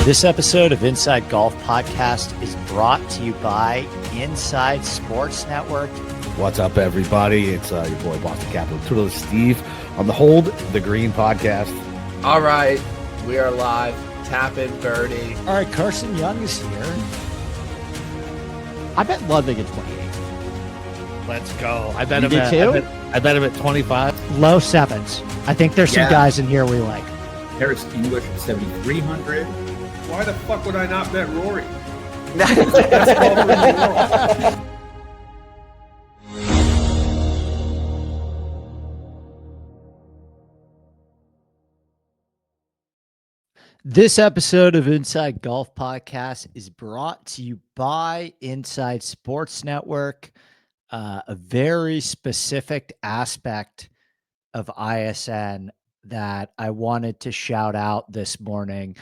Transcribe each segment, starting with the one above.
This episode of Inside Golf Podcast is brought to you by Inside Sports Network. What's up, everybody? It's your boy, Boston Capital Twitter, Steve, on the Hold the Green podcast. All right, we are live. Tap in, birdie. All right, Carson Young is here. I bet Ludwig at 28. Let's go. I bet You him did at too? I bet him at 25. Low sevens. I think there's some guys in here we like. Harris English at 7,300. Why the fuck would I not bet Rory? This episode of Inside Golf Podcast is brought to you by Inside Sports Network, a very specific aspect of ISN that I wanted to shout out this morning.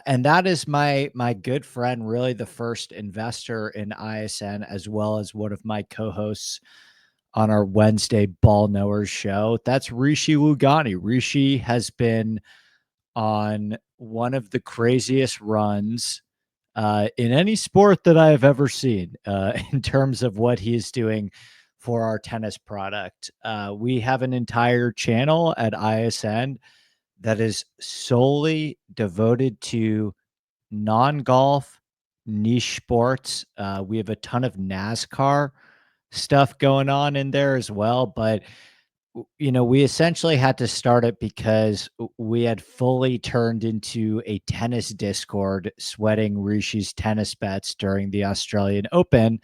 And that is my good friend, really the first investor in ISN, as well as one of my co-hosts on our Wednesday Ball Knowers show. That's Rishi Wugani. Rishi has been on one of the craziest runs in any sport that I have ever seen in terms of what he is doing for our tennis product. We have an entire channel at ISN that is solely devoted to non-golf niche sports. We have a ton of NASCAR stuff going on in there as well, but you know, we essentially had to start it because we had fully turned into a tennis Discord, sweating Rishi's tennis bets during the Australian Open.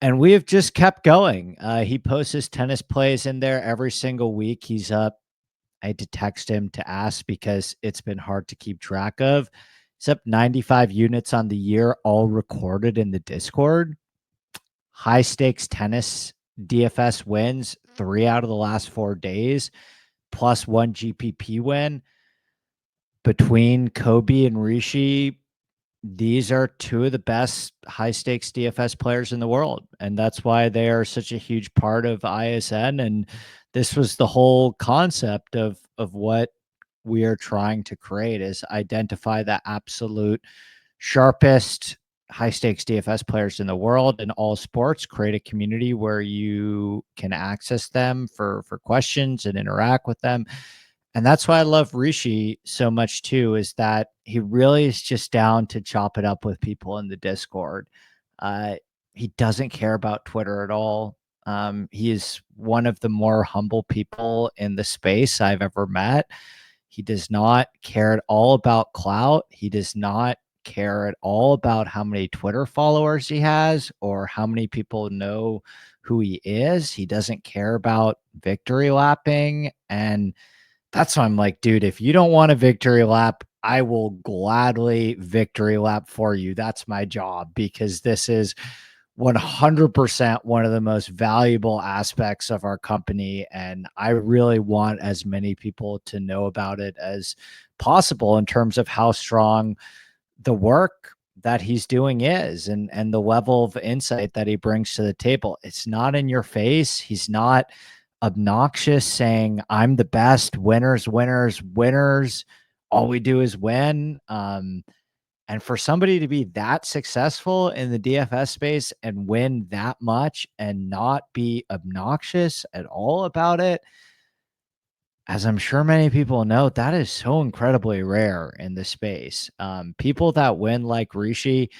And we have just kept going. He posts his tennis plays in there every single week. He's up. I had to text him to ask because it's been hard to keep track of. He's up 95 units on the year, all recorded in the Discord. High stakes tennis DFS wins 3 out of the last 4 days, plus 1 GPP win. Between Kobe and Rishi, these are 2 of the best high stakes DFS players in the world. And that's why they are such a huge part of ISN. And this was the whole concept of what we are trying to create, is identify the absolute sharpest high stakes DFS players in the world in all sports, create a community where you can access them for questions and interact with them. And that's why I love Rishi so much too, is that he really is just down to chop it up with people in the Discord. He doesn't care about Twitter at all. He is one of the more humble people in the space I've ever met. He does not care at all about clout. He does not care at all about how many Twitter followers he has or how many people know who he is. He doesn't care about victory lapping. And that's why I'm like, dude, if you don't want a victory lap, I will gladly victory lap for you. That's my job, because this is 100% one of the most valuable aspects of our company. And I really want as many people to know about it as possible in terms of how strong the work that he's doing is, and the level of insight that he brings to the table. It's not in your face. He's not obnoxious saying, I'm the best, winners, winners, winners. All we do is win. And for somebody to be that successful in the DFS space and win that much and not be obnoxious at all about it, as I'm sure many people know, that is so incredibly rare in the space. People that win like Rishi,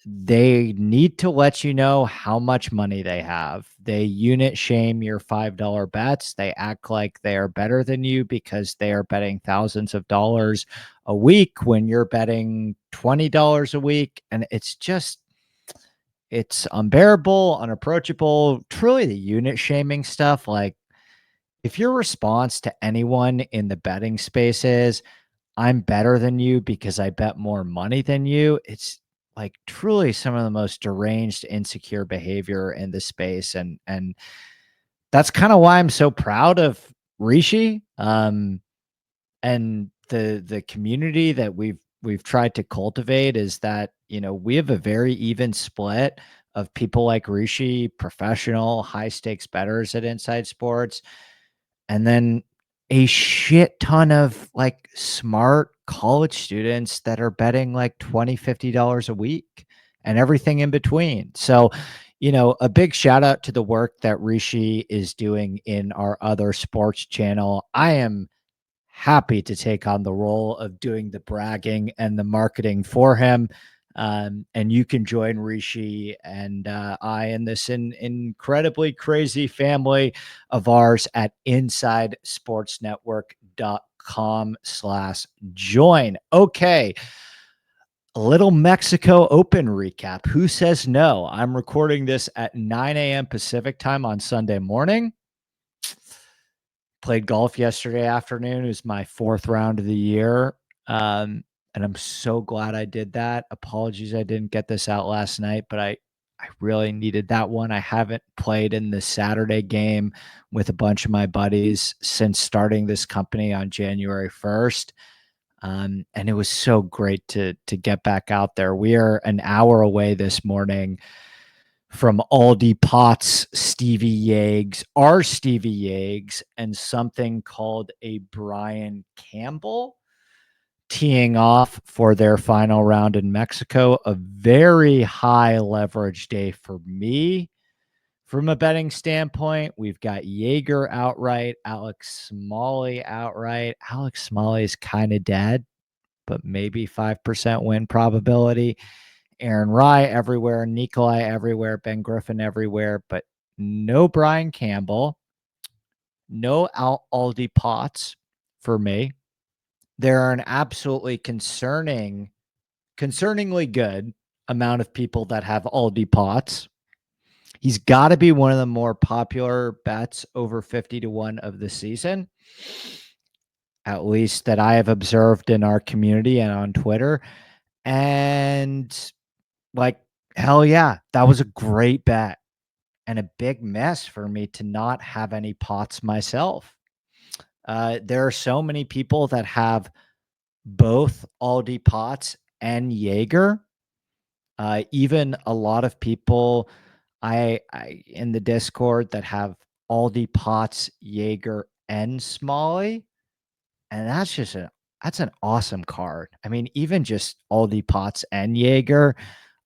they need to let you know how much money they have. They unit shame your $5 bets. They act like they are better than you because they are betting thousands of dollars a week when you're betting $20 a week. And it's just, it's unbearable, unapproachable. Truly the unit shaming stuff. Like, if your response to anyone in the betting space is, I'm better than you because I bet more money than you, it's like truly some of the most deranged, insecure behavior in the space. And that's kind of why I'm so proud of Rishi and the community that we've tried to cultivate, is that, you know, we have a very even split of people like Rishi, professional high stakes bettors at Inside Sports, and then a shit ton of like smart, college students that are betting like $20, $50 a week and everything in between. So, a big shout out to the work that Rishi is doing in our other sports channel. I am happy to take on the role of doing the bragging and the marketing for him. And you can join Rishi and I in this incredibly crazy family of ours at insidesportsnetwork.com/join. Okay. A little Mexico Open recap. Who says no? I'm recording this at 9 a.m. Pacific time on Sunday morning. Played golf yesterday afternoon. It was my 4th round of the year. And I'm so glad I did that. Apologies I didn't get this out last night, but I really needed that one. I haven't played in the Saturday game with a bunch of my buddies since starting this company on January 1st. And it was so great to get back out there. We are an hour away this morning from Aldi Potts, Stevie Yags, our Stevie Yags, and something called a Brian Campbell teeing off for their final round in Mexico. A very high leverage day for me. From a betting standpoint, we've got Jaeger outright, Alex Smalley outright. Alex Smalley is kind of dead, but maybe 5% win probability. Aaron Rye everywhere, Nikolai everywhere, Ben Griffin everywhere, but no Brian Campbell, no Aldi Potts for me. There are an absolutely concerningly good amount of people that have Aldi Potts. He's got to be one of the more popular bets over 50-1 of the season, at least that I have observed in our community and on Twitter. And like, hell yeah, that was a great bet and a big mess for me to not have any pots myself. There are so many people that have both Aldi Potts and Jaeger. Even a lot of people I in the Discord that have Aldi Potts, Jaeger, and Smalley. And that's an awesome card. I mean, even just Aldi Potts and Jaeger,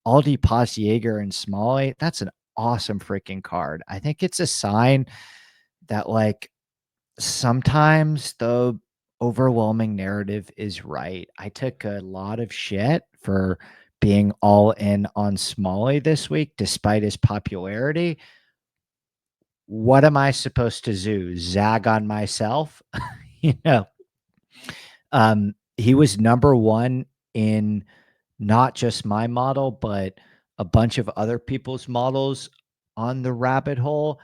Aldi Potts, Jaeger, and Smalley, that's an awesome freaking card. I think it's a sign that like sometimes the overwhelming narrative is right. I took a lot of shit for being all in on Smalley this week, despite his popularity. What am I supposed to do? Zag on myself? you know, he was number one in not just my model, but a bunch of other people's models on the rabbit hole.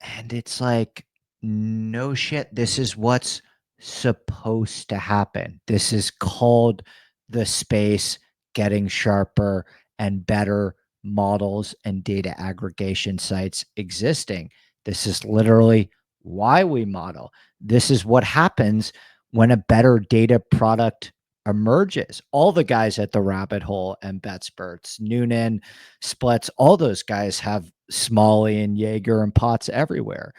And it's like, no shit. This is what's supposed to happen. This is called the space getting sharper and better models and data aggregation sites existing. This is literally why we model. This is what happens when a better data product emerges. All the guys at the rabbit hole and BetSperts, Noonan, Splits, all those guys have Smalley and Jaeger and Potts everywhere.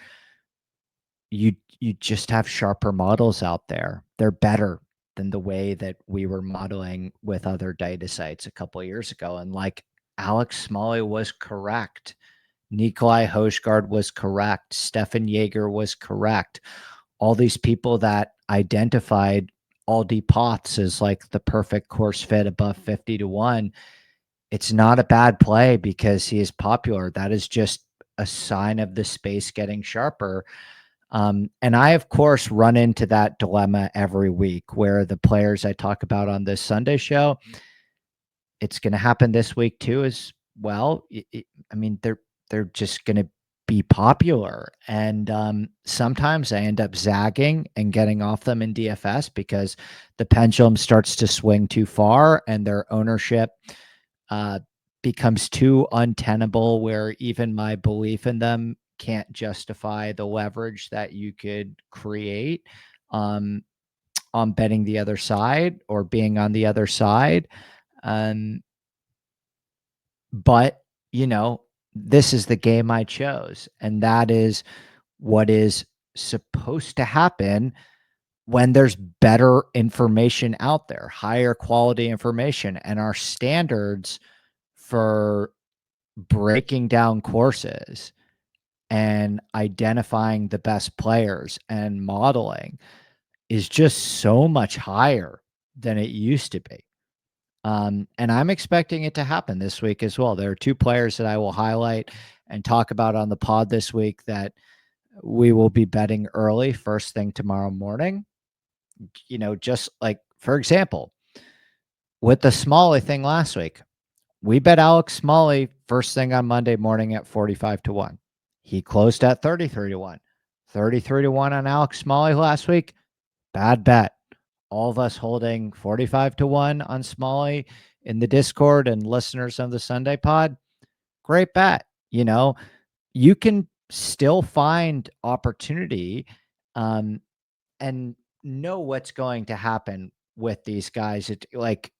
You just have sharper models out there. They're better than the way that we were modeling with other data sites a couple of years ago. And like Alex Smalley was correct. Nikolai Hoshgard was correct. Stefan Jaeger was correct. All these people that identified Aldi Potts as like the perfect course fit above 50-1. It's not a bad play because he is popular. That is just a sign of the space getting sharper. And I, of course, run into that dilemma every week where the players I talk about on this Sunday show, it's going to happen this week too as well. I mean, they're just going to be popular. And sometimes I end up zagging and getting off them in DFS because the pendulum starts to swing too far and their ownership becomes too untenable where even my belief in them can't justify the leverage that you could create on betting the other side or being on the other side. But, this is the game I chose. And that is what is supposed to happen when there's better information out there, higher quality information, and our standards for breaking down courses and identifying the best players and modeling is just so much higher than it used to be. And I'm expecting it to happen this week as well. There are 2 players that I will highlight and talk about on the pod this week that we will be betting early, first thing tomorrow morning. Just like, for example, with the Smalley thing last week, we bet Alex Smalley first thing on Monday morning at 45-1. He closed at 33-1. 33-1 on Alex Smalley last week. Bad bet. All of us holding 45-1 on Smalley in the Discord and listeners of the Sunday pod. Great bet. You can still find opportunity and know what's going to happen with these guys. Like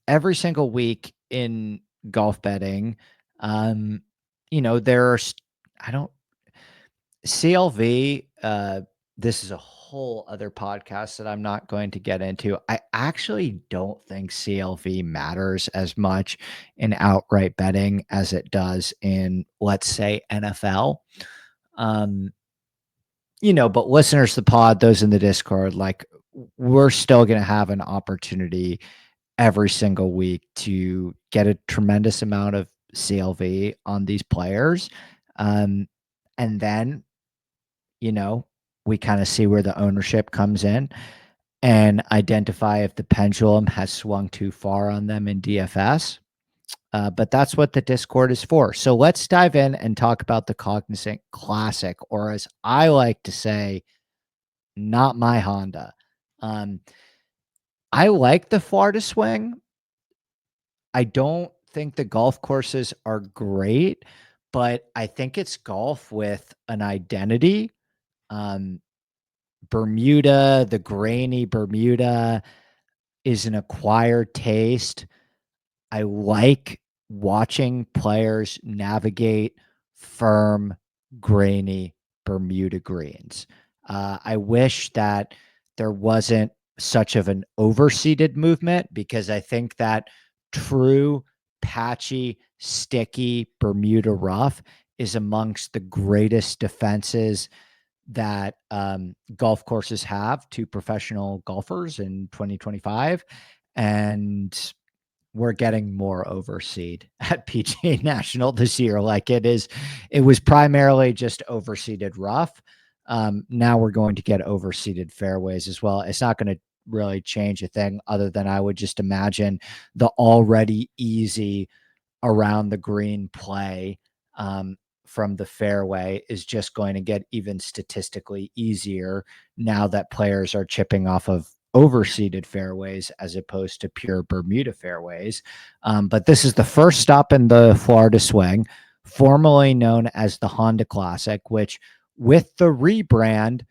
every single week in golf betting, there's, I don't, CLV, this is a whole other podcast that I'm not going to get into. I actually don't think CLV matters as much in outright betting as it does in, let's say, NFL. But listeners to the pod, those in the Discord, like, we're still going to have an opportunity every single week to get a tremendous amount of CLV on these players. And then, we kind of see where the ownership comes in and identify if the pendulum has swung too far on them in DFS. But that's what the Discord is for. So let's dive in and talk about the Cognizant Classic, or as I like to say, not my Honda. I like the Florida swing. I don't think the golf courses are great, but I think it's golf with an identity. Bermuda, the grainy Bermuda is an acquired taste. I like watching players navigate firm, grainy Bermuda greens. I wish that there wasn't such of an overseeded movement, because I think that true patchy, sticky Bermuda rough is amongst the greatest defenses that golf courses have to professional golfers in 2025. And we're getting more overseed at PGA National this year. Like it was primarily just overseeded rough. Now we're going to get overseeded fairways as well. It's not going to really change a thing, other than I would just imagine the already easy around the green play from the fairway is just going to get even statistically easier now that players are chipping off of overseeded fairways as opposed to pure Bermuda fairways. But this is the first stop in the Florida swing, formerly known as the Honda Classic, which with the rebrand,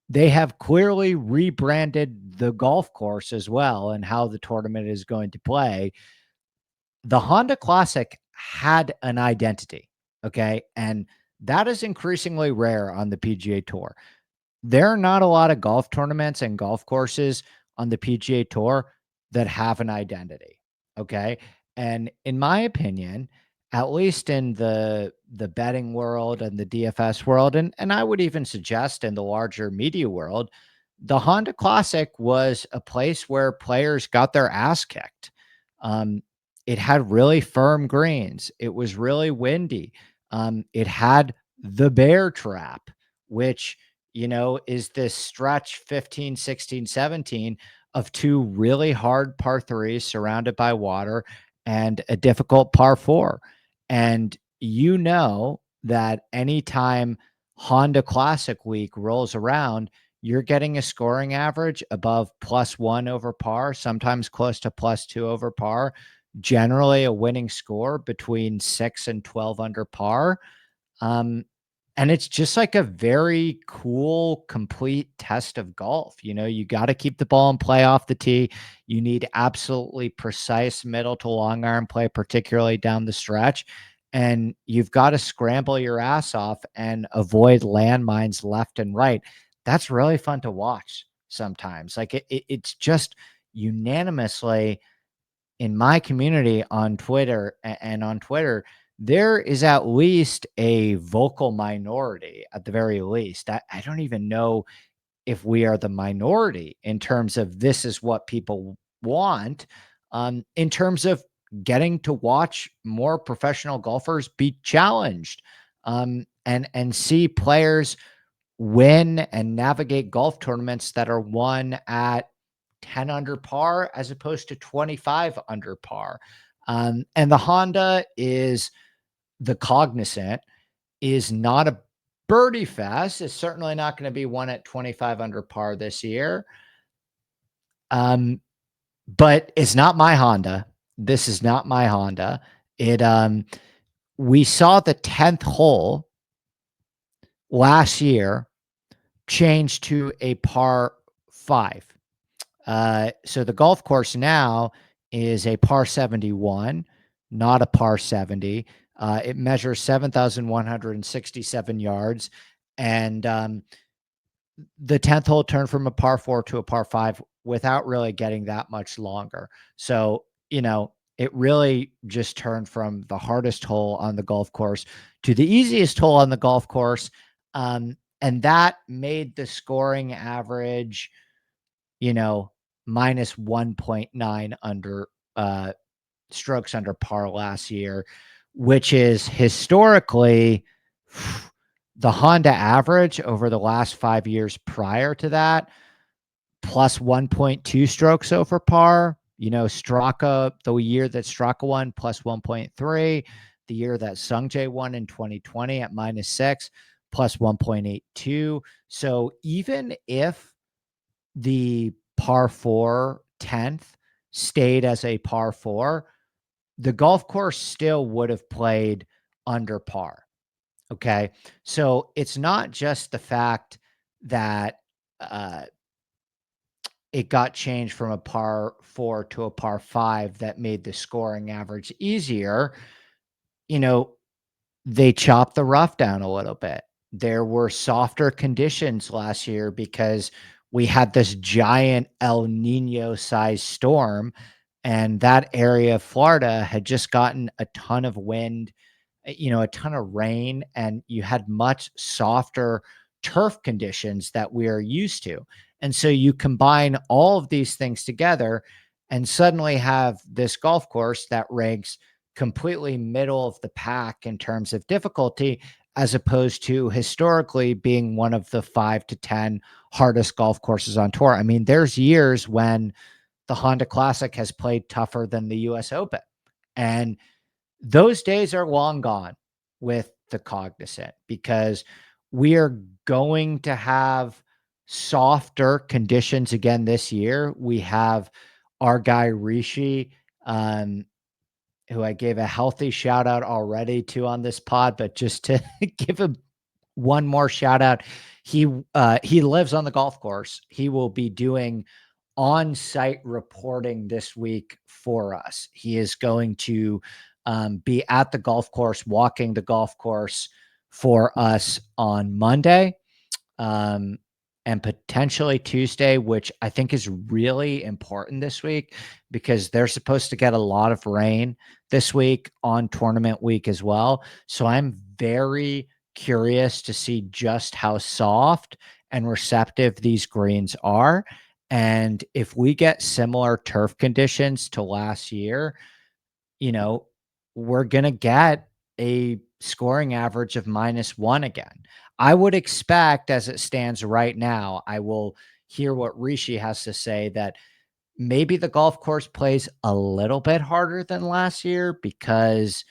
they have clearly rebranded the golf course as well and how the tournament is going to play. The Honda Classic had an identity, okay? And that is increasingly rare on the PGA Tour. There are not a lot of golf tournaments and golf courses on the PGA Tour that have an identity, okay? And in my opinion, at least in the betting world and the DFS world, and I would even suggest in the larger media world, the Honda Classic was a place where players got their ass kicked. It had really firm greens. It was really windy. It had the bear trap, which, is this stretch 15, 16, 17 of 2 really hard par 3s surrounded by water and a difficult par 4. And that anytime Honda Classic week rolls around, you're getting a scoring average above +1 over par, sometimes close to +2 over par, generally a winning score between 6 and 12 under par. And it's just like a very cool, complete test of golf. You got to keep the ball in play off the tee. You need absolutely precise middle to long iron play, particularly down the stretch. And you've got to scramble your ass off and avoid landmines left and right. That's really fun to watch sometimes. Like it's just unanimously in my community on Twitter and on Twitter, there is at least a vocal minority at the very least. I don't even know if we are the minority in terms of this is what people want, in terms of getting to watch more professional golfers be challenged, and see players win and navigate golf tournaments that are won at 10 under par as opposed to 25 under par. And the Honda is the Cognizant is not a birdie fest. It's certainly not going to be one at 25 under par this year. But it's not my Honda. This is not my Honda. We saw the 10th hole last year change to a par 5. So the golf course now is a par 71, not a par 70. It measures 7,167 yards, and the 10th hole turned from a par 4 to a par 5 without really getting that much longer. So, it really just turned from the hardest hole on the golf course to the easiest hole on the golf course. And that made the scoring average, minus 1.9 under strokes under par last year, which is historically the Honda average over the last 5 years prior to that, plus 1.2 strokes over par. Straka, the year that Straka won, plus 1.3. The year that Sungjae won in 2020 at -6, plus 1.82. So even if the par 4 10th stayed as a par 4, the golf course still would have played under par. Okay. So it's not just the fact that it got changed from a par 4 to a par 5 that made the scoring average easier. They chopped the rough down a little bit. There were softer conditions last year because we had this giant El Nino sized storm, and that area of Florida had just gotten a ton of wind, a ton of rain, and you had much softer turf conditions that we are used to. And so you combine all of these things together and suddenly have this golf course that ranks completely middle of the pack in terms of difficulty, as opposed to historically being one of the 5 to 10 hardest golf courses on tour. I mean, there's years when the Honda Classic has played tougher than the US Open. And those days are long gone with the Cognizant, because we are going to have softer conditions again this year. We have our guy Rishi, who I gave a healthy shout out already to on this pod, but just to give him one more shout out, he lives on the golf course. He will be doing on-site reporting this week for us. He is going to be at the golf course, walking the golf course for us on Monday, and potentially Tuesday, which I think is really important this week because they're supposed to get a lot of rain this week on tournament week as well. So I'm very curious to see just how soft and receptive these greens are. And if we get similar turf conditions to last year, we're going to get a scoring average of -1 again. I would expect, as it stands right now, I will hear what Rishi has to say, that maybe the golf course plays a little bit harder than last year because,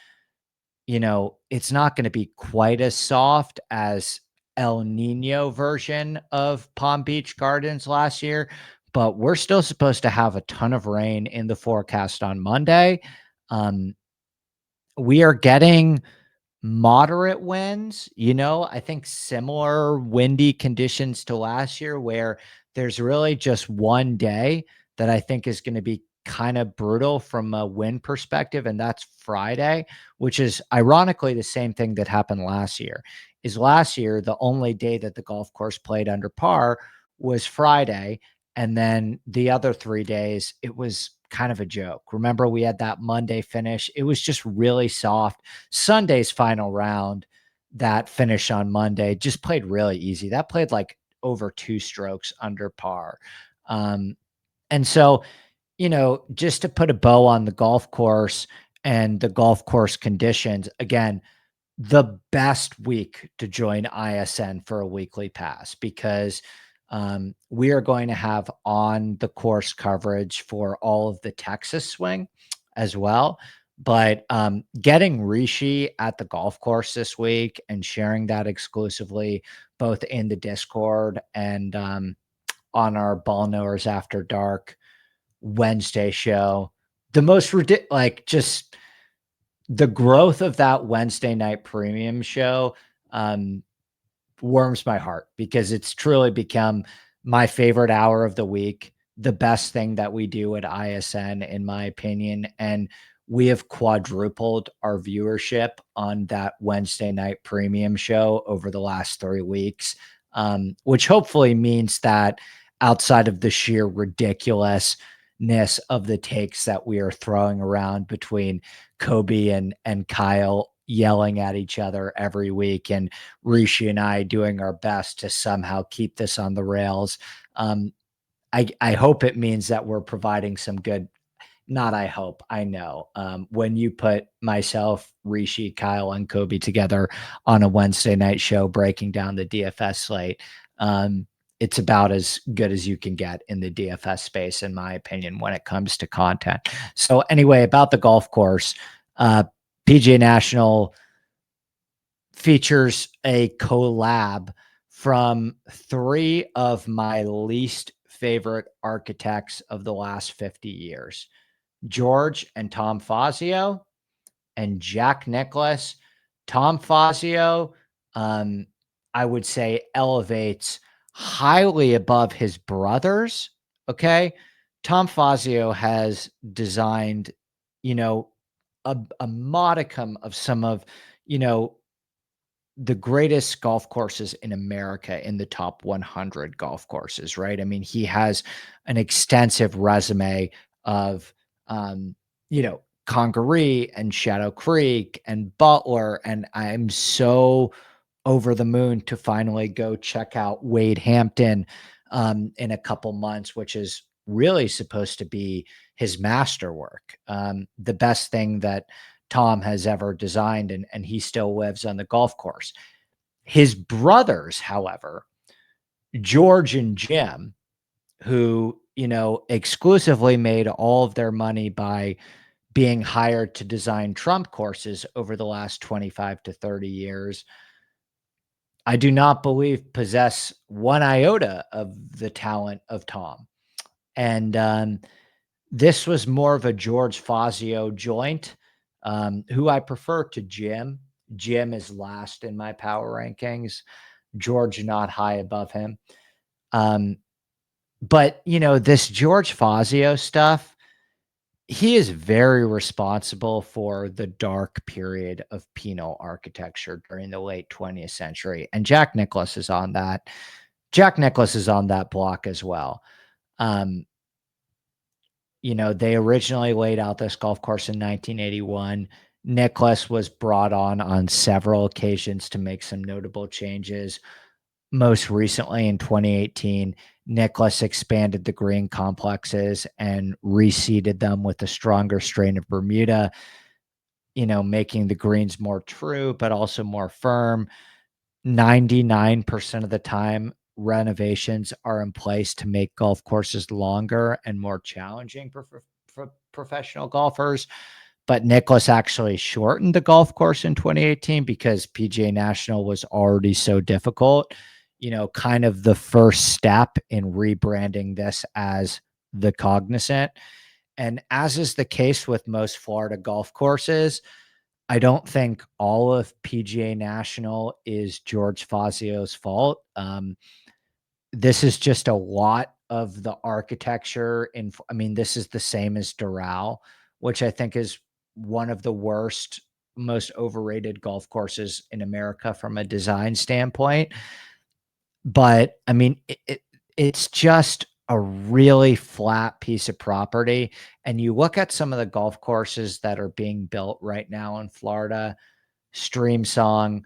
it's not going to be quite as soft as El Nino version of Palm Beach Gardens last year, but we're still supposed to have a ton of rain in the forecast on Monday. We are getting moderate winds, I think similar windy conditions to last year, where there's really just one day that I think is going to be kind of brutal from a wind perspective, and that's Friday, which is ironically the same thing that happened last year. Last year, the only day that the golf course played under par was Friday. And then the other 3 days, it was kind of a joke. Remember, we had that Monday finish. It was just really soft. Sunday's final round, that finish on Monday, just played really easy. That played like over 2 strokes under par. And so, just to put a bow on the golf course and the golf course conditions, again, the best week to join ISN for a weekly pass, because we are going to have on the course coverage for all of the Texas swing as well. But getting Rishi at the golf course this week and sharing that exclusively, both in the Discord and on our Ball Knowers After Dark Wednesday show, the most ridiculous, just the growth of that Wednesday night premium show warms my heart, because it's truly become my favorite hour of the week, the best thing that we do at ISN, in my opinion. And we have quadrupled our viewership on that Wednesday night premium show over the last 3 weeks, which hopefully means that outside of the sheer ridiculousness of the takes that we are throwing around between Kobe and Kyle yelling at each other every week, and Rishi and I doing our best to somehow keep this on the rails, I hope it means that we're providing some good, not I hope, I know. When you put myself, Rishi, Kyle, and Kobe together on a Wednesday night show breaking down the DFS slate, it's about as good as you can get in the DFS space, in my opinion, when it comes to content. So anyway, about the golf course, PGA National features a collab from 3 of my least favorite architects of the last 50 years, George and Tom Fazio and Jack Nicklaus. Tom Fazio, I would say, elevates highly above his brothers. Okay. Tom Fazio has designed, a modicum of some of, the greatest golf courses in America, in the top 100 golf courses, right? I mean, he has an extensive resume of, Congaree and Shadow Creek and Butler. And I'm so over the moon to finally go check out Wade Hampton in a couple months, which is really supposed to be his masterwork, the best thing that Tom has ever designed, and he still lives on the golf course. His brothers, however, George and Jim, who, exclusively made all of their money by being hired to design Trump courses over the last 25 to 30 years, I do not believe possess one iota of the talent of Tom. And this was more of a George Fazio joint, who I prefer to Jim. Jim is last in my power rankings. George not high above him. But, this George Fazio stuff, he is very responsible for the dark period of penal architecture during the late 20th century. And Jack Nicklaus is on that. Jack Nicklaus is on that block as well. They originally laid out this golf course in 1981. Nicklaus was brought on several occasions to make some notable changes. Most recently in 2018, Nicklaus expanded the green complexes and reseeded them with a stronger strain of Bermuda, making the greens more true, but also more firm. 99% of the time, renovations are in place to make golf courses longer and more challenging for professional golfers. But Nicklaus actually shortened the golf course in 2018 because PGA National was already so difficult. Kind of the first step in rebranding this as the Cognizant. And as is the case with most Florida golf courses, I don't think all of PGA National is George Fazio's fault. This is just a lot of the architecture. This is the same as Doral, which I think is one of the worst, most overrated golf courses in America from a design standpoint. But it's just a really flat piece of property. And you look at some of the golf courses that are being built right now in Florida, Stream Song,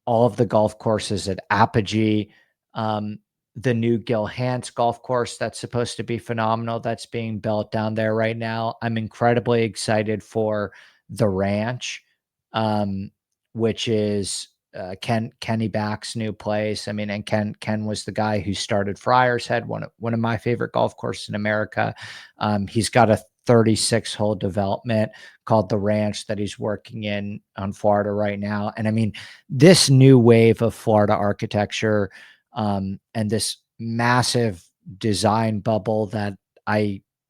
all of the golf courses at Apogee, um, the new Gil Hanse golf course that's supposed to be phenomenal that's being built down there right now. I'm incredibly excited for the Ranch, which is Kenny Back's new place. I mean, and Ken was the guy who started Friars Head, one of my favorite golf courses in America. He's got a 36-hole development called the Ranch that he's working in on Florida right now. And I mean, this new wave of Florida architecture, and this massive design bubble that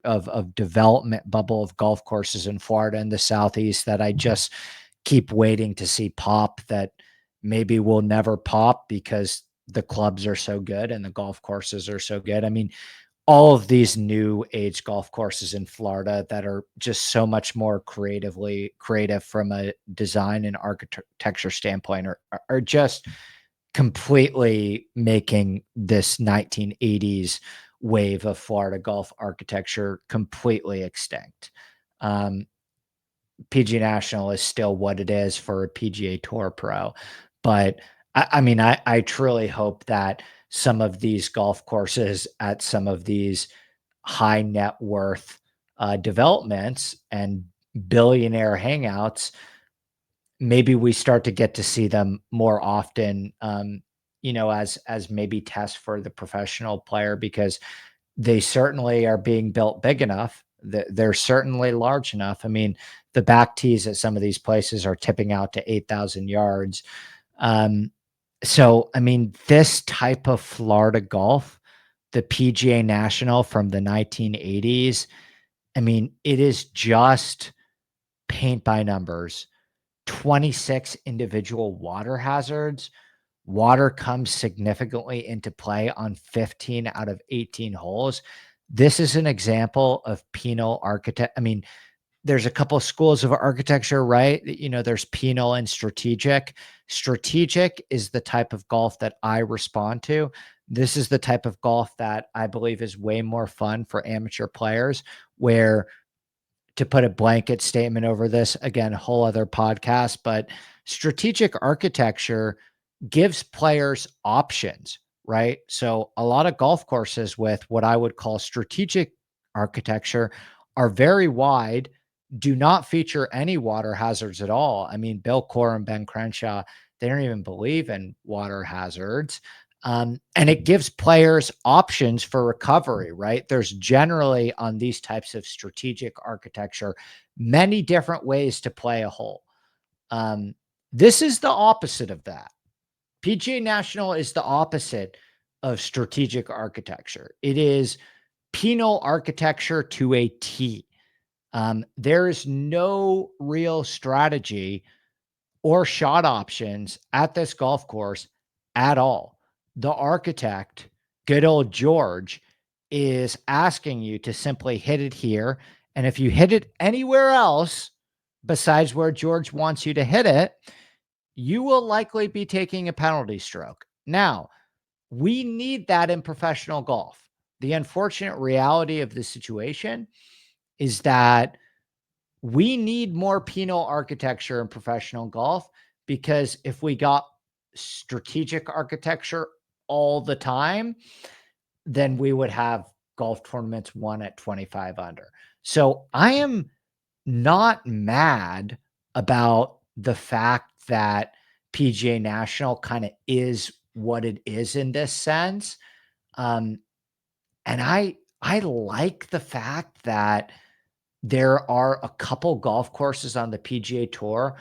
of development bubble of golf courses in Florida and the Southeast that I just keep waiting to see pop, that maybe will never pop because the clubs are so good and the golf courses are so good. I mean, all of these new age golf courses in Florida that are just so much more creative from a design and architecture standpoint are just completely making this 1980s wave of Florida golf architecture completely extinct. PGA National is still what it is for a PGA Tour Pro, but I mean, I truly hope that some of these golf courses at some of these high net worth developments and billionaire hangouts, maybe we start to get to see them more often, as maybe tests for the professional player, because they certainly are being built big enough. They're certainly large enough. I mean, the back tees at some of these places are tipping out to 8,000 yards. So, I mean, this type of Florida golf, the PGA National from the 1980s, I mean, it is just paint by numbers. 26 individual water hazards. Water comes significantly into play on 15 out of 18 holes. This is an example of penal architect. I mean, there's a couple of schools of architecture, right? There's penal and strategic. Strategic is the type of golf that I respond to. This is the type of golf that I believe is way more fun for amateur players, where, to put a blanket statement over this, again, whole other podcast, but strategic architecture gives players options, right? So a lot of golf courses with what I would call strategic architecture are very wide, do not feature any water hazards at all. I mean, Bill Corr and Ben Crenshaw, they don't even believe in water hazards. And it gives players options for recovery, right? There's generally, on these types of strategic architecture, many different ways to play a hole. This is the opposite of that. PGA National is the opposite of strategic architecture. It is penal architecture to a T. There is no real strategy or shot options at this golf course at all. The architect, good old George, is asking you to simply hit it here. And if you hit it anywhere else besides where George wants you to hit it, you will likely be taking a penalty stroke. Now, we need that in professional golf. The unfortunate reality of the situation is that we need more penal architecture in professional golf, because if we got strategic architecture all the time, then we would have golf tournaments won at 25 under. So I am not mad about the fact that PGA National kind of is what it is in this sense. And I like the fact that there are a couple golf courses on the PGA Tour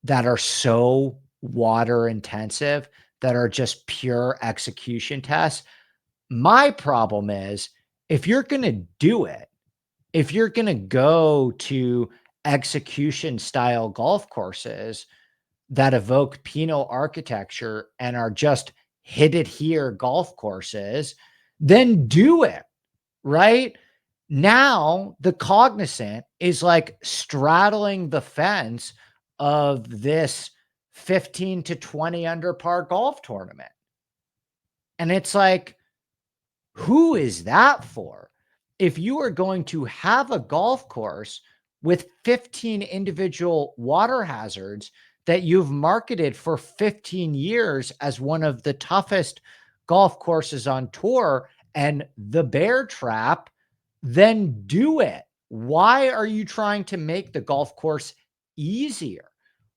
that are so water intensive, that are just pure execution tests. My problem is, if you're going to do it, if you're going to go to execution style golf courses that evoke penal architecture and are just hit it here golf courses, then do it, right? Now the Cognizant is like straddling the fence of this 15 to 20 under par golf tournament. And it's like, Who is that for? If you are going to have a golf course with 15 individual water hazards that you've marketed for 15 years as one of the toughest golf courses on tour and the bear trap, then do it. Why are you trying to make the golf course easier?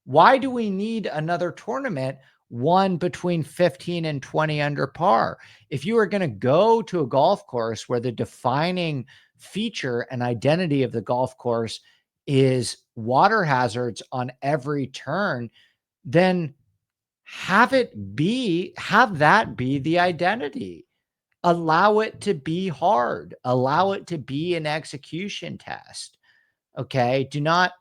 Why do we need another tournament, one between 15 and 20 under par? If you are going to go to a golf course where the defining feature and identity of the golf course is water hazards on every turn, then have that be the identity. Allow it to be hard. Allow it to be an execution test. Okay. Do not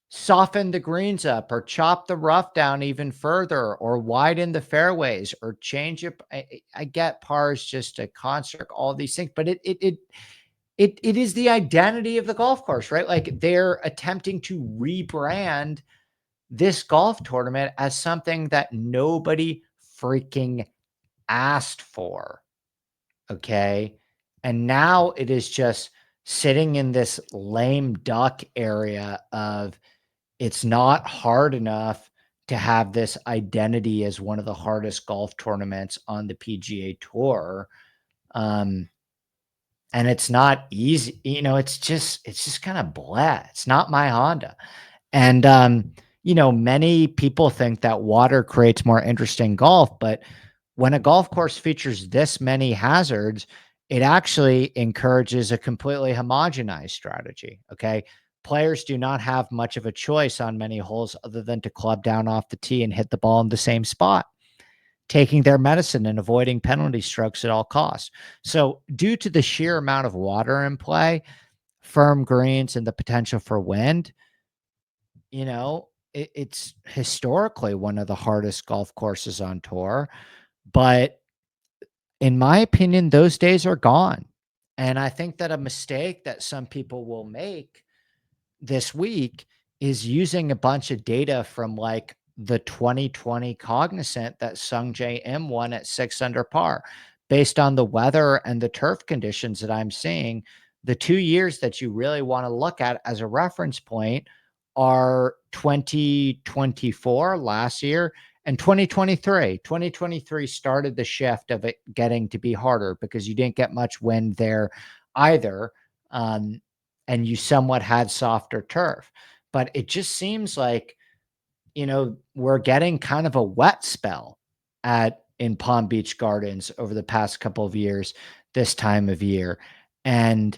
soften the greens up or chop the rough down even further or widen the fairways or change it. I get par is just a construct, all these things, but it is the identity of the golf course, right? Like they're attempting to rebrand this golf tournament as something that nobody freaking asked for. Okay. And now it is just sitting in this lame duck area of it's not hard enough to have this identity as one of the hardest golf tournaments on the PGA Tour. And it's not easy, it's just kind of blah. It's not my Honda. And, many people think that water creates more interesting golf, but when a golf course features this many hazards, it actually encourages a completely homogenized strategy. Okay. Players do not have much of a choice on many holes other than to club down off the tee and hit the ball in the same spot, taking their medicine and avoiding penalty strokes at all costs. So due to the sheer amount of water in play, firm greens, and the potential for wind, it's historically one of the hardest golf courses on tour. But in my opinion, those days are gone. And I think that a mistake that some people will make this week is using a bunch of data from like the 2020 Cognizant that Sung J M won at 6 under par. Based on the weather and the turf conditions that I'm seeing, the 2 years that you really want to look at as a reference point are 2024, last year, and 2023. 2023 started the shift of it getting to be harder because you didn't get much wind there either. And you somewhat had softer turf. But it just seems like, we're getting kind of a wet spell in Palm Beach Gardens over the past couple of years, this time of year. And,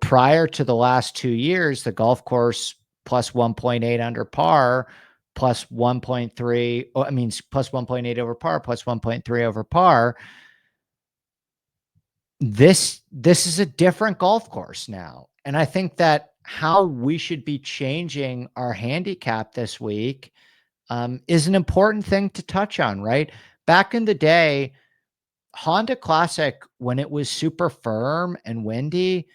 prior to the last 2 years, the golf course plus 1.8 under par, plus 1.3, plus 1.8 over par, plus 1.3 over par. This is a different golf course now. And I think that how we should be changing our handicap this week is an important thing to touch on, right? Back in the day, Honda Classic, when it was super firm and windy,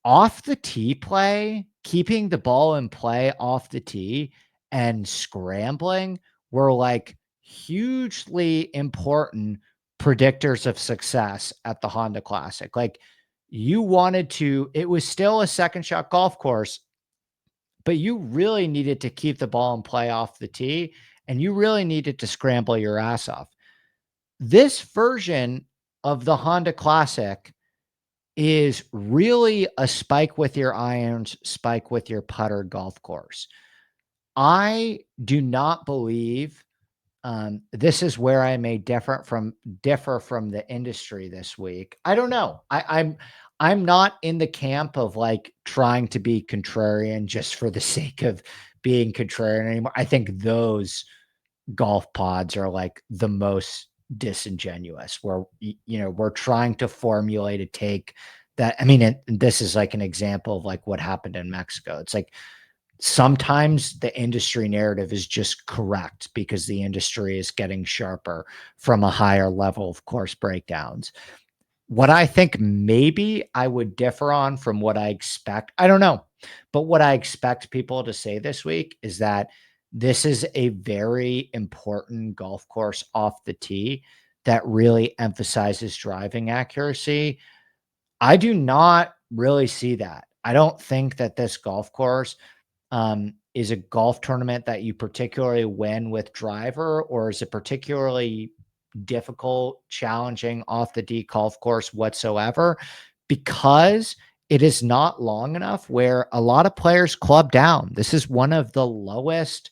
off the tee play, keeping the ball in play off the tee and scrambling were like hugely important predictors of success at the Honda Classic. Like it was still a second shot golf course, but you really needed to keep the ball in play off the tee and you really needed to scramble your ass off. This version of the Honda Classic is really a spike with your irons, spike with your putter golf course. I do not believe this is where I may differ from the industry this week. I don't know. I'm not in the camp of like trying to be contrarian just for the sake of being contrarian anymore. I think those golf pods are like the most disingenuous, where we're trying to formulate a take that, this is like an example of like what happened in Mexico. It's like sometimes the industry narrative is just correct because the industry is getting sharper from a higher level of course breakdowns. What I think maybe I would differ on from what I expect, I don't know, but what I expect people to say this week is that this is a very important golf course off the tee that really emphasizes driving accuracy. I do not really see that. I don't think that this golf course is a golf tournament that you particularly win with driver, or is a particularly difficult, challenging off the D golf course whatsoever, because it is not long enough where a lot of players club down. This is one of the lowest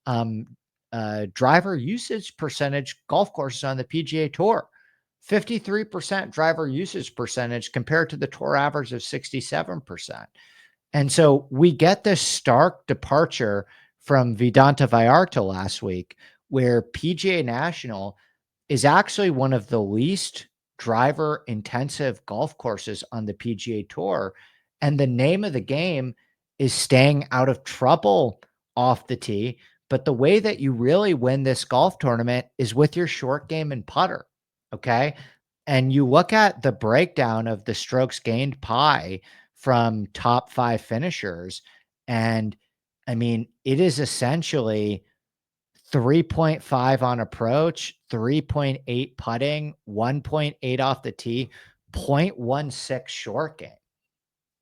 um, driver usage percentage golf courses on the PGA Tour. 53% driver usage percentage compared to the tour average of 67%. And so we get this stark departure from Vedanta Vallarta last week, where PGA National is actually one of the least driver intensive golf courses on the PGA Tour. And the name of the game is staying out of trouble off the tee. But the way that you really win this golf tournament is with your short game and putter. Okay. And you look at the breakdown of the strokes gained pie from top 5 finishers. And I mean, it is essentially 3.5 on approach, 3.8 putting, 1.8 off the tee, 0.16 short game.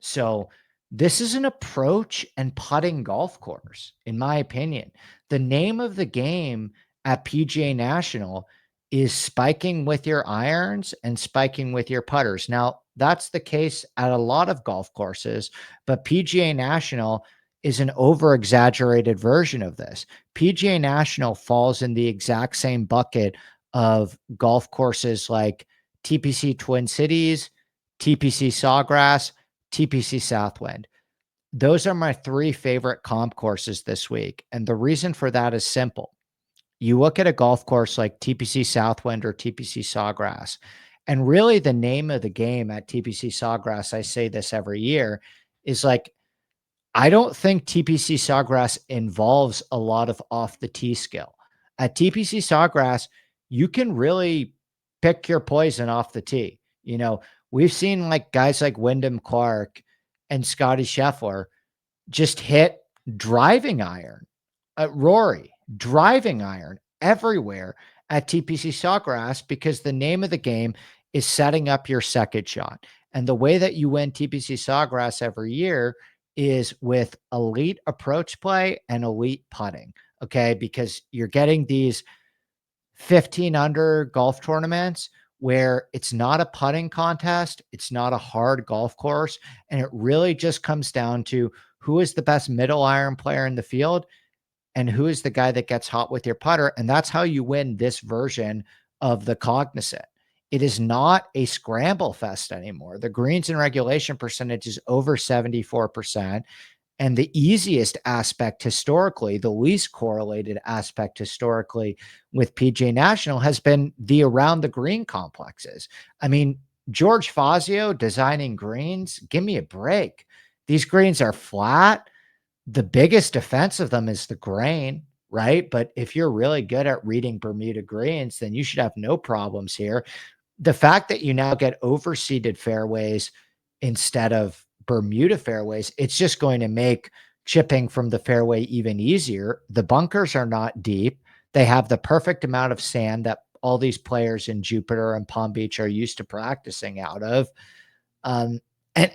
So this is an approach and putting golf course, in my opinion. The name of the game at PGA National is spiking with your irons and spiking with your putters. Now, that's the case at a lot of golf courses, but PGA National is an over-exaggerated version of this. PGA National falls in the exact same bucket of golf courses like TPC Twin Cities, TPC Sawgrass, TPC Southwind. Those are my 3 favorite comp courses this week. And the reason for that is simple. You look at a golf course like TPC Southwind or TPC Sawgrass, and really the name of the game at TPC Sawgrass, I say this every year, is like, I don't think TPC Sawgrass involves a lot of off the tee skill. At TPC Sawgrass, you can really pick your poison off the tee. You know, we've seen like guys like Wyndham Clark and Scotty Scheffler just hit driving iron. Rory, driving iron everywhere at TPC Sawgrass, because the name of the game is setting up your second shot. And the way that you win TPC Sawgrass every year is with elite approach play and elite putting. Okay. Because you're getting these 15 under golf tournaments where it's not a putting contest. It's not a hard golf course. And it really just comes down to who is the best middle iron player in the field and who is the guy that gets hot with your putter. And that's how you win this version of the Cognizant. It is not a scramble fest anymore. The greens and regulation percentage is over 74%. And the easiest aspect historically, the least correlated aspect historically with PGA National has been the around the green complexes. I mean, George Fazio designing greens, give me a break. These greens are flat. The biggest defense of them is the grain, right? But if you're really good at reading Bermuda greens, then you should have no problems here. The fact that you now get overseeded fairways instead of Bermuda fairways, it's just going to make chipping from the fairway even easier. The bunkers are not deep. They have the perfect amount of sand that all these players in Jupiter and Palm Beach are used to practicing out of. And,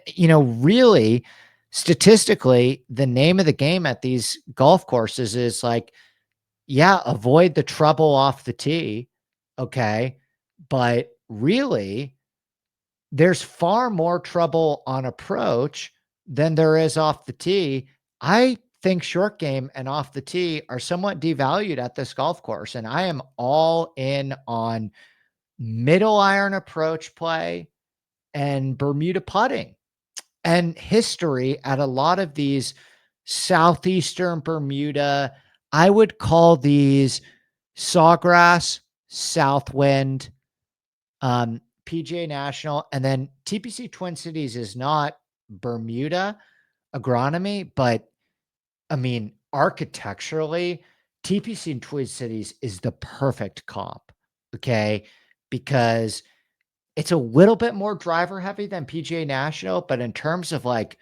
you know, really, statistically, the name of the game at these golf courses is like, yeah, avoid the trouble off the tee. Okay. But really, there's far more trouble on approach than there is off the tee. I think short game and off the tee are somewhat devalued at this golf course. And I am all in on middle iron approach play and Bermuda putting. And history at a lot of these southeastern Bermuda, I would call these Sawgrass, Southwind, PGA National, and then TPC Twin Cities is not Bermuda agronomy, but I mean, architecturally, TPC Twin Cities is the perfect comp. Okay. Because it's a little bit more driver heavy than PGA National, but in terms of like,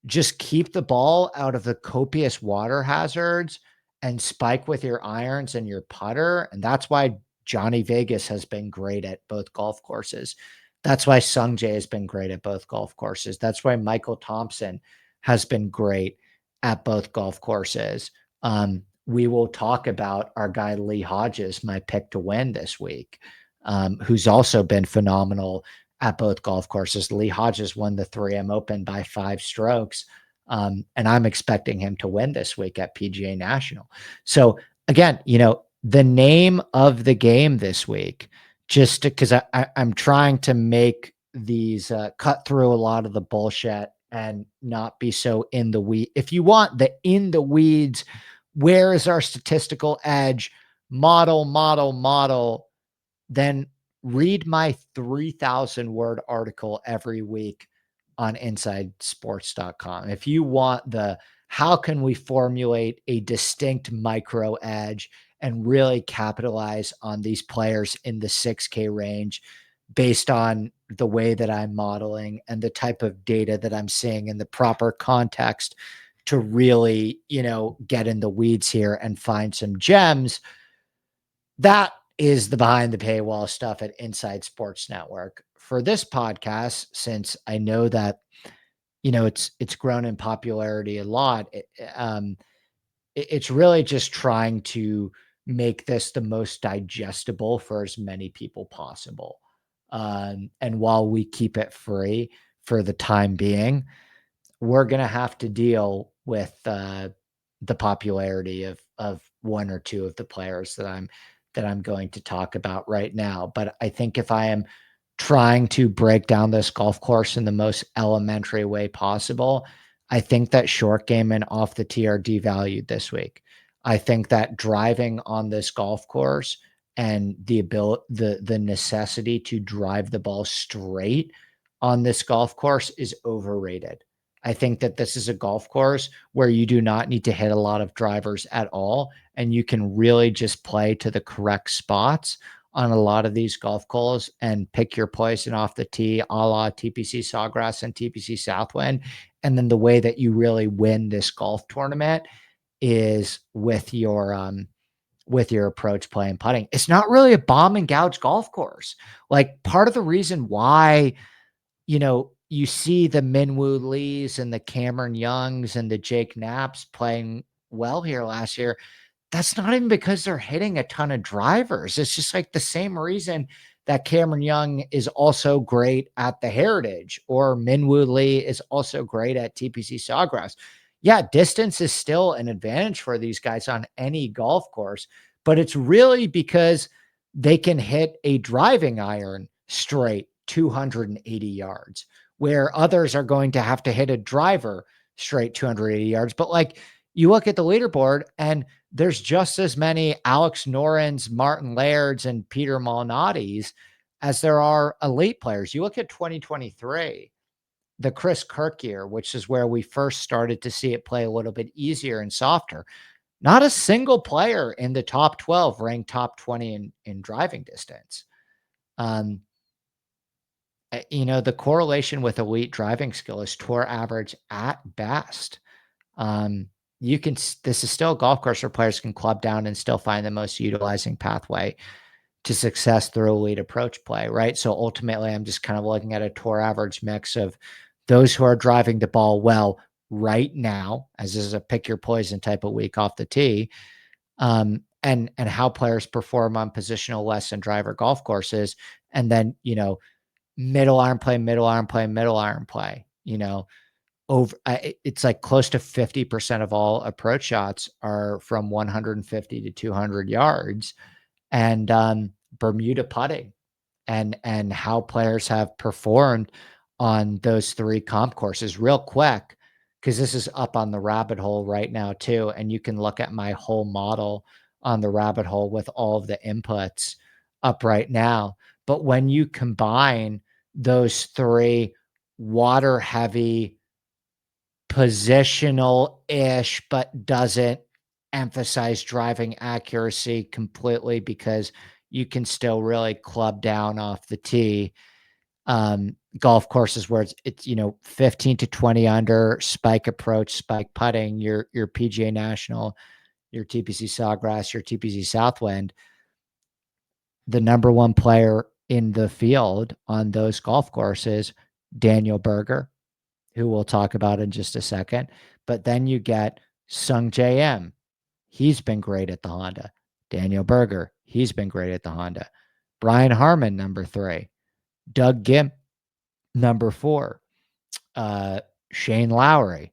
just keep the ball out of the copious water hazards and spike with your irons and your putter. And that's why Johnny Vegas has been great at both golf courses. That's why Sung Jae has been great at both golf courses. That's why Michael Thompson has been great at both golf courses. We will talk about our guy Lee Hodges, my pick to win this week, who's also been phenomenal at both golf courses. Lee Hodges won the 3M Open by 5 strokes, and I'm expecting him to win this week at PGA National. So again, the name of the game this week, just because I'm trying to make these cut through a lot of the bullshit and not be so in the weed. If you want the in the weeds, where is our statistical edge model, then read my 3,000 word article every week on insidesports.com. If you want the how can we formulate a distinct micro edge and really capitalize on these players in the 6K range based on the way that I'm modeling and the type of data that I'm seeing in the proper context to really, get in the weeds here and find some gems. That is the behind the paywall stuff at Inside Sports Network. For this podcast, since I know that, it's grown in popularity a lot, it's really just trying to make this the most digestible for as many people possible. And while we keep it free for the time being, we're going to have to deal with the popularity of one or two of the players that I'm going to talk about right now. But I think if I am trying to break down this golf course in the most elementary way possible, I think that short game and off the tee are devalued this week. I think that driving on this golf course and the necessity to drive the ball straight on this golf course is overrated. I think that this is a golf course where you do not need to hit a lot of drivers at all, and you can really just play to the correct spots on a lot of these golf courses and pick your poison off the tee, a la TPC Sawgrass and TPC Southwind. And then the way that you really win this golf tournament is with your approach play and putting. It's not really a bomb and gouge golf course. Like, part of the reason why, you see the Minwoo Lees and the Cameron Youngs and the Jake Knapps playing well here last year, that's not even because they're hitting a ton of drivers. It's just like the same reason that Cameron Young is also great at the Heritage, or Minwoo Lee is also great at TPC Sawgrass. Yeah, distance is still an advantage for these guys on any golf course, but it's really because they can hit a driving iron straight 280 yards, where others are going to have to hit a driver straight 280 yards. But like, you look at the leaderboard and there's just as many Alex Norins, Martin Lairds, and Peter Malnati's as there are elite players. You look at 2023, the Chris Kirk year, which is where we first started to see it play a little bit easier and softer. Not a single player in the top 12 ranked top 20 in driving distance. The correlation with elite driving skill is tour average at best. This is still a golf course where players can club down and still find the most utilizing pathway to success through elite approach play, right? So ultimately, I'm just kind of looking at a tour average mix of those who are driving the ball well right now, as this is a pick your poison type of week off the tee, and how players perform on positional less than driver golf courses, and then middle iron play, middle iron play, middle iron play. It's like close to 50% of all approach shots are from 150 to 200 yards, and Bermuda putting, and how players have performed on those 3 comp courses. Real quick, because this is up on the rabbit hole right now too, and you can look at my whole model on the rabbit hole with all of the inputs up right now. But when you combine those 3 water heavy, positional-ish, but doesn't emphasize driving accuracy completely because you can still really club down off the tee, golf courses where it's 15 to 20 under, spike approach, spike putting, your PGA National, your TPC Sawgrass, your TPC Southwind. the number one player in the field on those golf courses, Daniel Berger, who we'll talk about in just a second. But then you get Sung JM. He's been great at the Honda. Daniel Berger, he's been great at the Honda. Brian Harmon, number 3. Doug Gimp, number 4. Shane Lowry,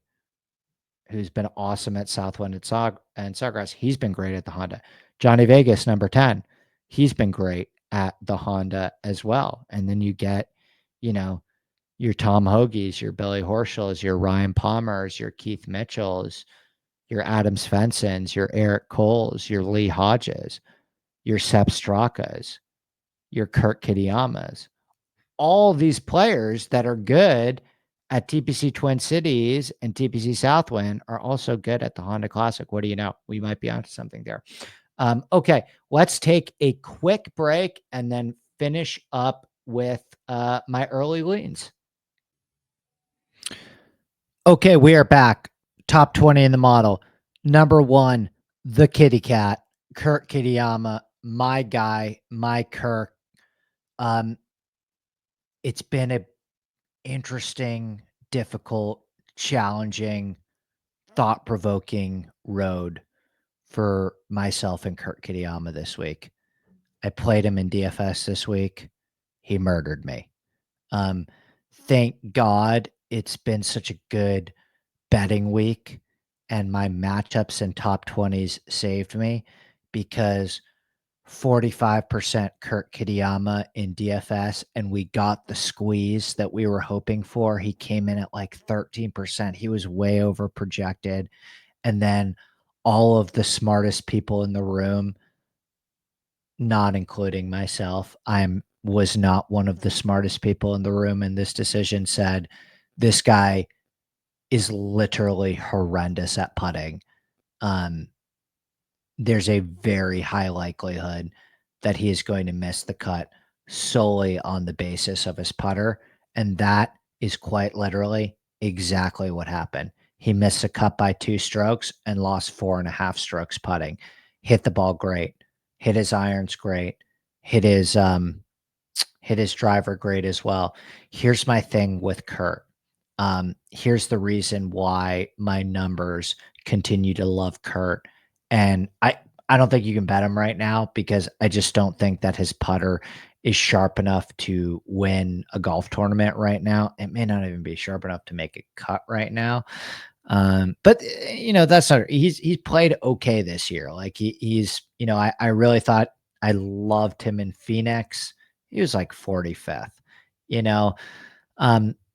who's been awesome at Southwind and Sawgrass. He's been great at the Honda. Johnny Vegas, number 10. He's been great at the Honda as well. And then you get, your Tom Hoagies, your Billy Horschels, your Ryan Palmers, your Keith Mitchells, your Adam Svensons, your Eric Coles, your Lee Hodges, your Sepp Strakas, your Kurt Kitayamas. All these players that are good at TPC Twin Cities and TPC Southwind are also good at the Honda Classic. What do you know? We might be onto something there. Okay, let's take a quick break and then finish up with my early leans. Okay, we are back. Top 20 in the model. Number 1, the kitty cat, Kurt Kitayama, my guy, my Kirk. It's been a interesting, difficult, challenging, thought-provoking road for myself and Kurt Kitayama this week. I played him in DFS this week. He murdered me. Thank God it's been such a good betting week, and my matchups and top 20s saved me, because 45% Kurt Kitayama in DFS, and we got the squeeze that we were hoping for. He came in at like 13%. He was way over projected. And then all of the smartest people in the room, not including myself, was not one of the smartest people in the room in this decision, said this guy is literally horrendous at putting. There's a very high likelihood that he is going to miss the cut solely on the basis of his putter. And that is quite literally exactly what happened. He missed a cut by 2 strokes and lost 4.5 strokes putting. Hit the ball great. Hit his irons great. Hit his driver great as well. Here's my thing with Kurt. Here's the reason why my numbers continue to love Kurt. And I don't think you can bet him right now, because I just don't think that his putter is sharp enough to win a golf tournament right now. It may not even be sharp enough to make a cut right now. But that's not, he's played okay this year. Like he's, I really thought I loved him in Phoenix. He was like 45th,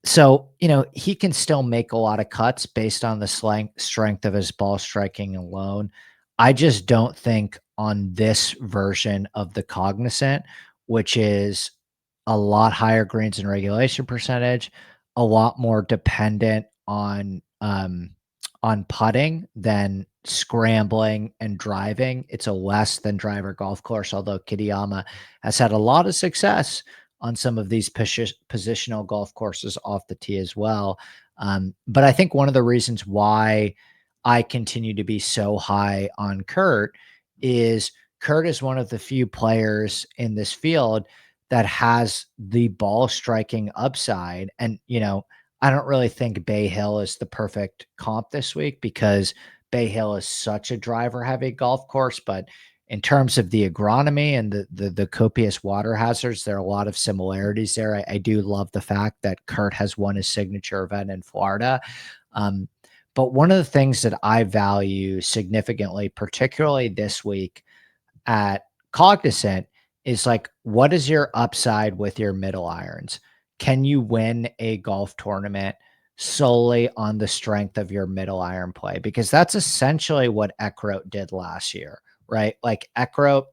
so, he can still make a lot of cuts based on the strength of his ball striking alone. I just don't think on this version of the Cognizant, which is a lot higher greens and regulation percentage, a lot more dependent on putting than scrambling and driving. It's a less than driver golf course, although Kitayama has had a lot of success on some of these positional golf courses off the tee as well. But I think one of the reasons why I continue to be so high on Kurt is one of the few players in this field that has the ball striking upside. And, I don't really think Bay Hill is the perfect comp this week, because Bay Hill is such a driver heavy golf course, but in terms of the agronomy and the copious water hazards, there are a lot of similarities there. I do love the fact that Kurt has won his signature event in Florida. But one of the things that I value significantly, particularly this week at Cognizant, is like, what is your upside with your middle irons? Can you win a golf tournament solely on the strength of your middle iron play? Because that's essentially what Eckroat did last year, right? Like Eckroat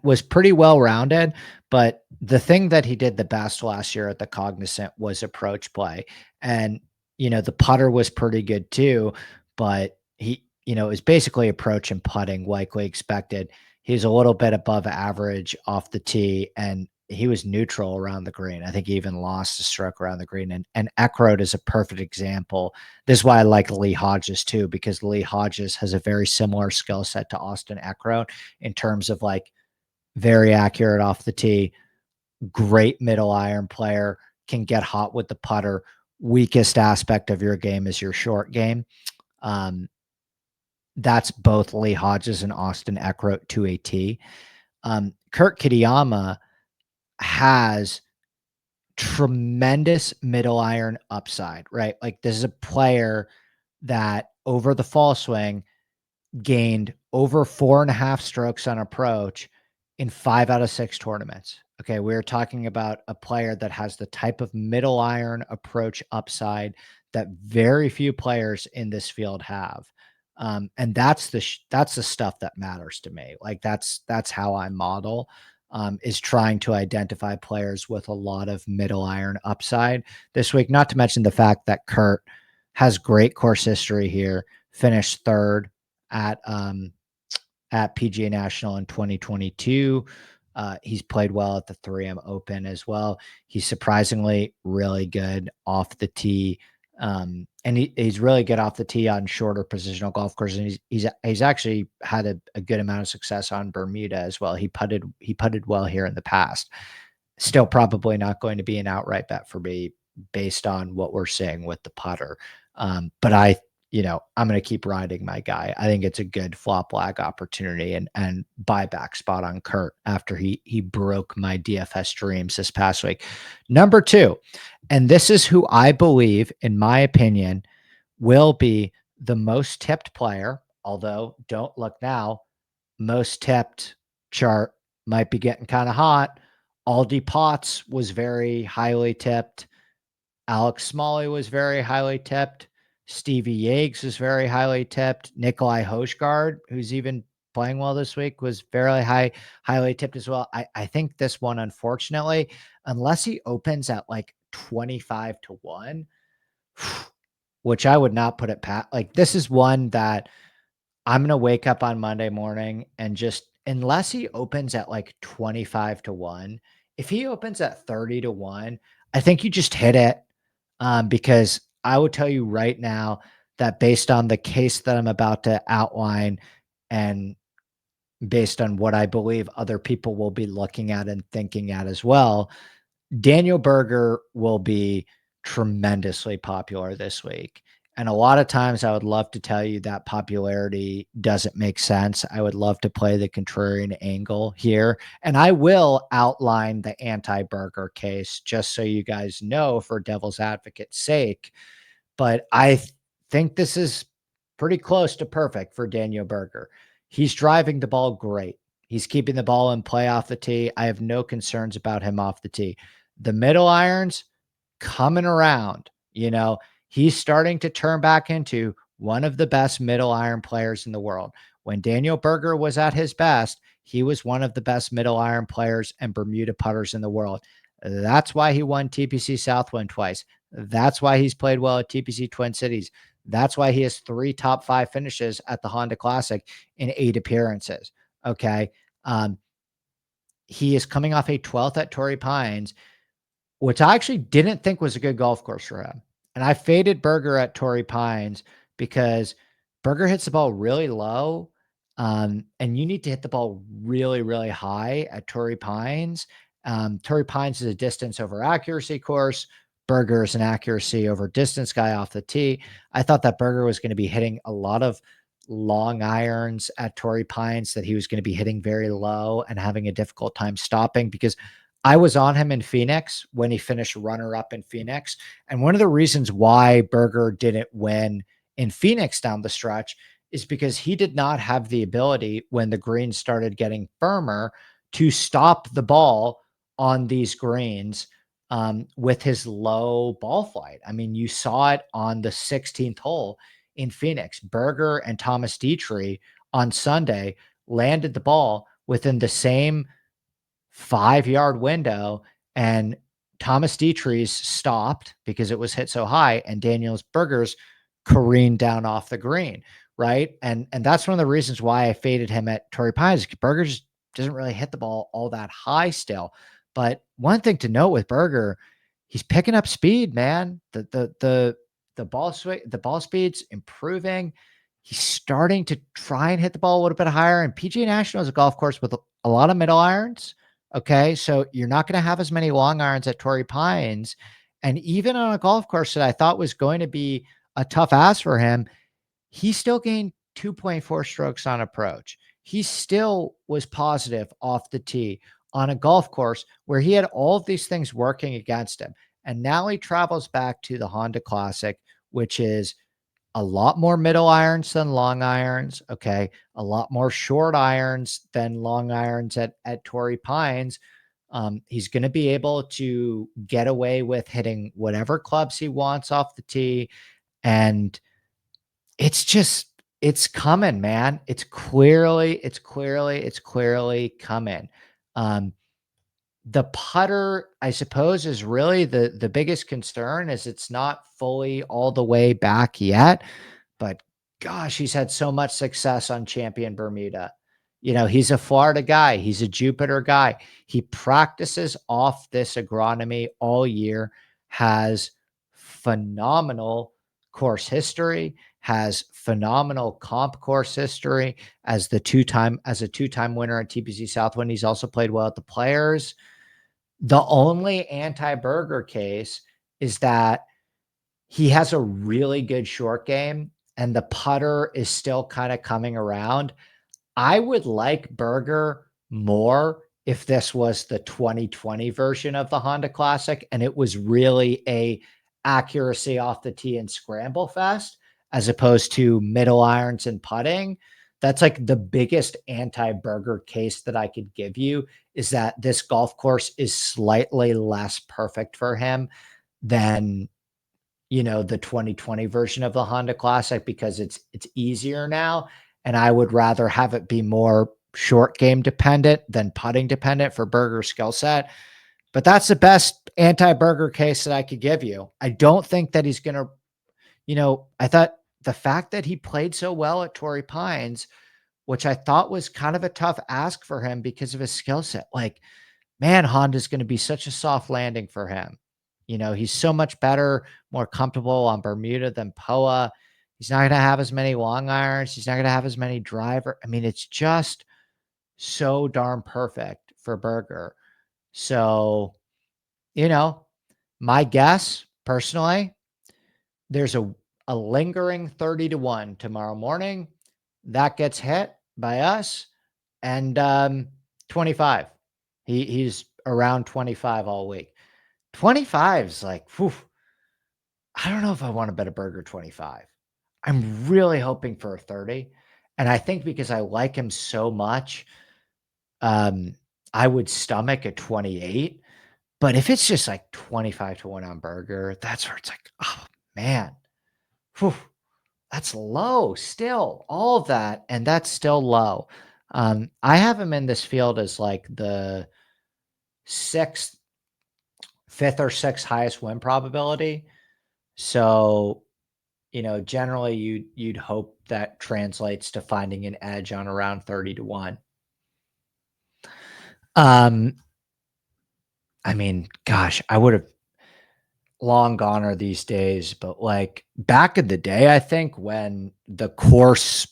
was pretty well rounded, but the thing that he did the best last year at the Cognizant was approach play. And the putter was pretty good too, but he, it was basically approach and putting like we expected. He's a little bit above average off the tee, and he was neutral around the green. I think he even lost a stroke around the green. And Eckroat is a perfect example. This is why I like Lee Hodges too, because Lee Hodges has a very similar skill set to Austin Eckroat in terms of like very accurate off the tee, great middle iron player, can get hot with the putter. Weakest aspect of your game is your short game. That's both Lee Hodges and Austin Eckroat to a T. Kurt Kitayama has tremendous middle iron upside, right? Like, this is a player that over the fall swing gained over 4.5 strokes on approach in 5 out of 6 tournaments. Okay, we're talking about a player that has the type of middle iron approach upside that very few players in this field have. And that's the stuff that matters to me. Like, that's how I model, is trying to identify players with a lot of middle iron upside this week. Not to mention the fact that Kurt has great course history here, finished third at PGA National in 2022. He's played well at the 3M Open as well. He's surprisingly really good off the tee. And he's really good off the tee on shorter positional golf courses. And he's actually had a good amount of success on Bermuda as well. He putted well here in the past. Still probably not going to be an outright bet for me based on what we're seeing with the putter. But I'm going to keep riding my guy. I think it's a good flop lag opportunity and buyback spot on Kurt after he broke my DFS dreams this past week. Number 2, and this is who I believe, in my opinion, will be the most tipped player, although don't look now, most tipped chart might be getting kind of hot. Aldi Potts was very highly tipped. Alex Smalley was very highly tipped. Stevie Yates is very highly tipped. Nikolai Hoshgard, who's even playing well this week, was very highly tipped as well. I think this one, unfortunately, unless he opens at like 25-1, which I would not put it past. Like, this is one that I'm going to wake up on Monday morning and just, unless he opens at like 25-1, if he opens at 30-1, I think you just hit it. Because I would tell you right now that based on the case that I'm about to outline and based on what I believe other people will be looking at and thinking at as well, Daniel Berger will be tremendously popular this week. And a lot of times I would love to tell you that popularity doesn't make sense. I would love to play the contrarian angle here. And I will outline the anti-Berger case just so you guys know, for devil's advocate's sake. But I think this is pretty close to perfect for Daniel Berger. He's driving the ball great. He's keeping the ball in play off the tee. I have no concerns about him off the tee. The middle irons coming around, he's starting to turn back into one of the best middle iron players in the world. When Daniel Berger was at his best, he was one of the best middle iron players and Bermuda putters in the world. That's why he won TPC Southwind twice. That's why he's played well at TPC Twin Cities. That's why he has 3 top 5 finishes at the Honda Classic in 8 appearances. Okay. He is coming off a 12th at Torrey Pines, which I actually didn't think was a good golf course for him. And I faded Berger at Torrey Pines because Berger hits the ball really low. And you need to hit the ball really, really high at Torrey Pines. Torrey Pines is a distance over accuracy course. Berger is an accuracy over distance guy off the tee. I thought that Berger was going to be hitting a lot of long irons at Torrey Pines, that he was going to be hitting very low and having a difficult time stopping, because I was on him in Phoenix when he finished runner-up in Phoenix. And one of the reasons why Berger didn't win in Phoenix down the stretch is because he did not have the ability, when the greens started getting firmer, to stop the ball on these greens with his low ball flight. I mean, you saw it on the 16th hole in Phoenix. Berger and Thomas Dietrich on Sunday landed the ball within the same 5-yard window, and Thomas Dietrich's stopped because it was hit so high, and Daniel Berger's careened down off the green, right? And that's one of the reasons why I faded him at Torrey Pines. Berger just doesn't really hit the ball all that high still. But one thing to note with Berger, he's picking up speed, man. The ball speed's improving. he's starting to try and hit the ball a little bit higher. And PGA National is a golf course with a lot of middle irons. Okay. So you're not going to have as many long irons at Torrey Pines. And even on a golf course that I thought was going to be a tough ask for him, he still gained 2.4 strokes on approach. He still was positive off the tee on a golf course where he had all of these things working against him. And now he travels back to the Honda Classic, which is a lot more middle irons than long irons. Okay. A lot more short irons than long irons at Torrey Pines. He's going to be able to get away with hitting whatever clubs he wants off the tee. And it's coming, man. It's clearly coming. The putter, I suppose, is really the biggest concern, is it's not fully all the way back yet, but gosh, he's had so much success on Champion Bermuda. He's a Florida guy. He's a Jupiter guy. He practices off this agronomy all year, has phenomenal course history, has phenomenal comp course history as a two-time winner at TPC Southwind. He's also played well at the Players. The only anti-Berger case is that he has a really good short game and the putter is still kind of coming around. I would like Berger more if this was the 2020 version of the Honda Classic and it was really a accuracy off the tee and scramble fest, as opposed to middle irons and putting. That's like the biggest anti-Berger case that I could give you, is that this golf course is slightly less perfect for him than, the 2020 version of the Honda Classic, because it's easier now. And I would rather have it be more short game dependent than putting dependent for Berger's skill set. But that's the best anti-Berger case that I could give you. I don't think that he's going to, I thought the fact that he played so well at Torrey Pines, which I thought was kind of a tough ask for him because of his skill set. Like, man, Honda's going to be such a soft landing for him. He's so much better, more comfortable on Bermuda than POA. He's not going to have as many long irons. He's not going to have as many driver. I mean, it's just so darn perfect for Berger. So, my guess personally, there's a lingering 30-1 tomorrow morning that gets hit by us, and 25. He's around 25 all week. 25 is like, whew, I don't know if I want to bet a Berger 25. I'm really hoping for a 30. And I think because I like him so much, I would stomach a 28. But if it's just like 25-1 on Berger, that's where it's like, oh man, whew, that's low still. All of that, and that's still low. I have him in this field as like the fifth or sixth highest win probability. So, generally you'd hope that translates to finding an edge on around 30-1. I mean, gosh, I would have long gone are these days, but like back in the day, I think when the course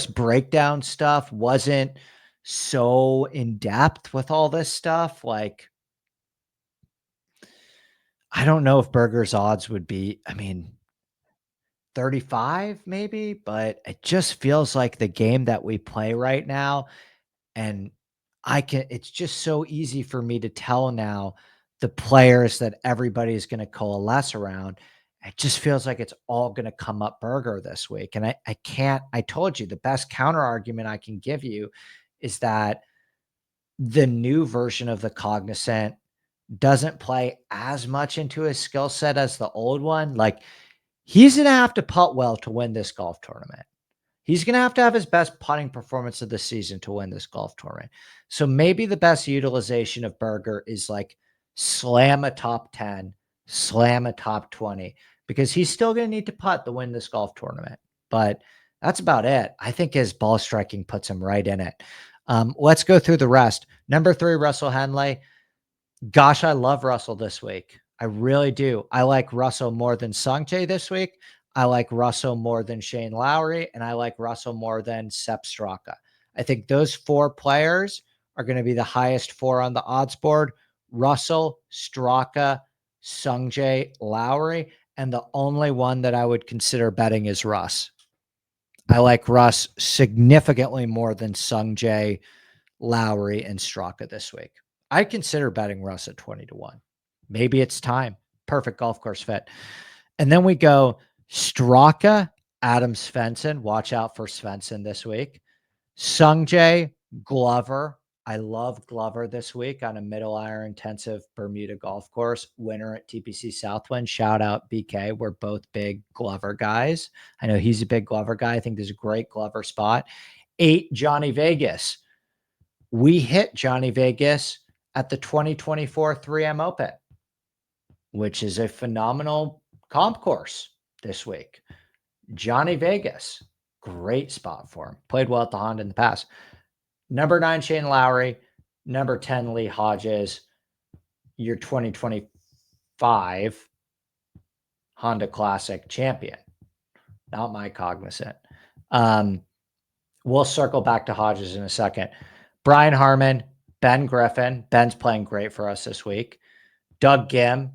breakdown stuff wasn't so in depth with all this stuff, like, I don't know if Berger's odds would be, 35 maybe, but it just feels like the game that we play right now. And it's just so easy for me to tell now the players that everybody's going to coalesce around. It just feels like it's all going to come up Berger this week. And I told you the best counter argument I can give you is that the new version of the Cognizant doesn't play as much into his skill set as the old one. Like, he's going to have to putt well to win this golf tournament. He's going to have his best putting performance of the season to win this golf tournament. So maybe the best utilization of Berger is like slam a top 10, slam a top 20, because he's still going to need to putt to win this golf tournament. But that's about it. I think his ball striking puts him right in it. Let's go through the rest. Number 3, Russell Henley. Gosh, I love Russell this week. I really do. I like Russell more than Sungjae this week. I like Russell more than Shane Lowry, and I like Russell more than Sepp Straka. I think those 4 players are going to be the highest 4 on the odds board. Russell, Straka, Sungjae, Lowry, and the only one that I would consider betting is Russ. I like Russ significantly more than Sungjae, Lowry, and Straka this week. I'd consider betting Russ at 20-1. Maybe it's time. Perfect golf course fit. And then we go Straka, Adam Svensson. Watch out for Svensson this week. Sungjae, Glover. I love Glover this week on a middle iron intensive Bermuda golf course. Winner at TPC Southwind. Shout out BK. We're both big Glover guys. I know he's a big Glover guy. I think there's a great Glover spot. 8, Johnny Vegas. We hit Johnny Vegas at the 2024 3M Open, which is a phenomenal comp course this week. Johnny Vegas, great spot for him. Played well at the Honda in the past. Number 9, Shane Lowry. Number 10, Lee Hodges. Your 2025 Honda Classic champion. Not my Cognizant. We'll circle back to Hodges in a second. Brian Harmon, Ben Griffin. Ben's playing great for us this week. Doug Gim.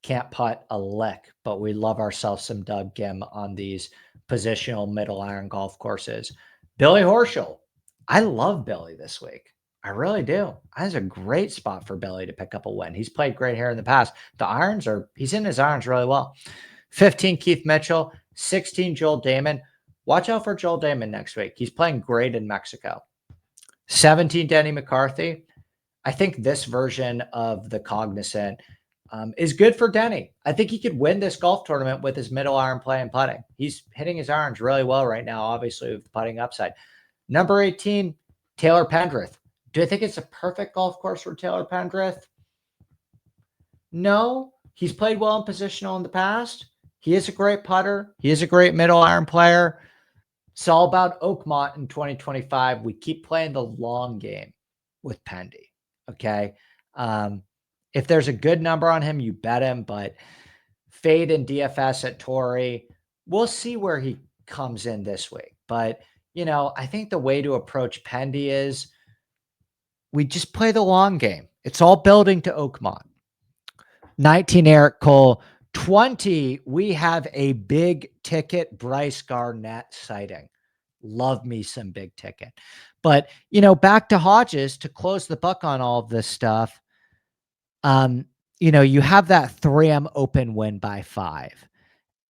Can't putt a lick, but we love ourselves some Doug Gim on these positional middle iron golf courses. Billy Horschel. I love Billy this week. I really do. That's a great spot for Billy to pick up a win. He's played great here in the past. He's in his irons really well. 15, Keith Mitchell. 16, Joel Damon. Watch out for Joel Damon next week. He's playing great in Mexico. 17, Denny McCarthy. I think this version of the Cognizant is good for Denny. I think he could win this golf tournament with his middle iron play and putting. He's hitting his irons really well right now, obviously, with the putting upside. Number 18, Taylor Pendrith. Do I think it's a perfect golf course for Taylor Pendrith? No. He's played well in positional in the past. He is a great putter. He is a great middle iron player. It's all about Oakmont in 2025. We keep playing the long game with Pendy. Okay. If there's a good number on him, you bet him, but fade and DFS at Torrey, we'll see where he comes in this week. But, I think the way to approach Pendy is we just play the long game. It's all building to Oakmont. 19, Eric Cole. 20, we have a big ticket Bryce Garnett sighting. Love me some big ticket. But, back to Hodges to close the book on all of this stuff. You have that 3M Open win by 5.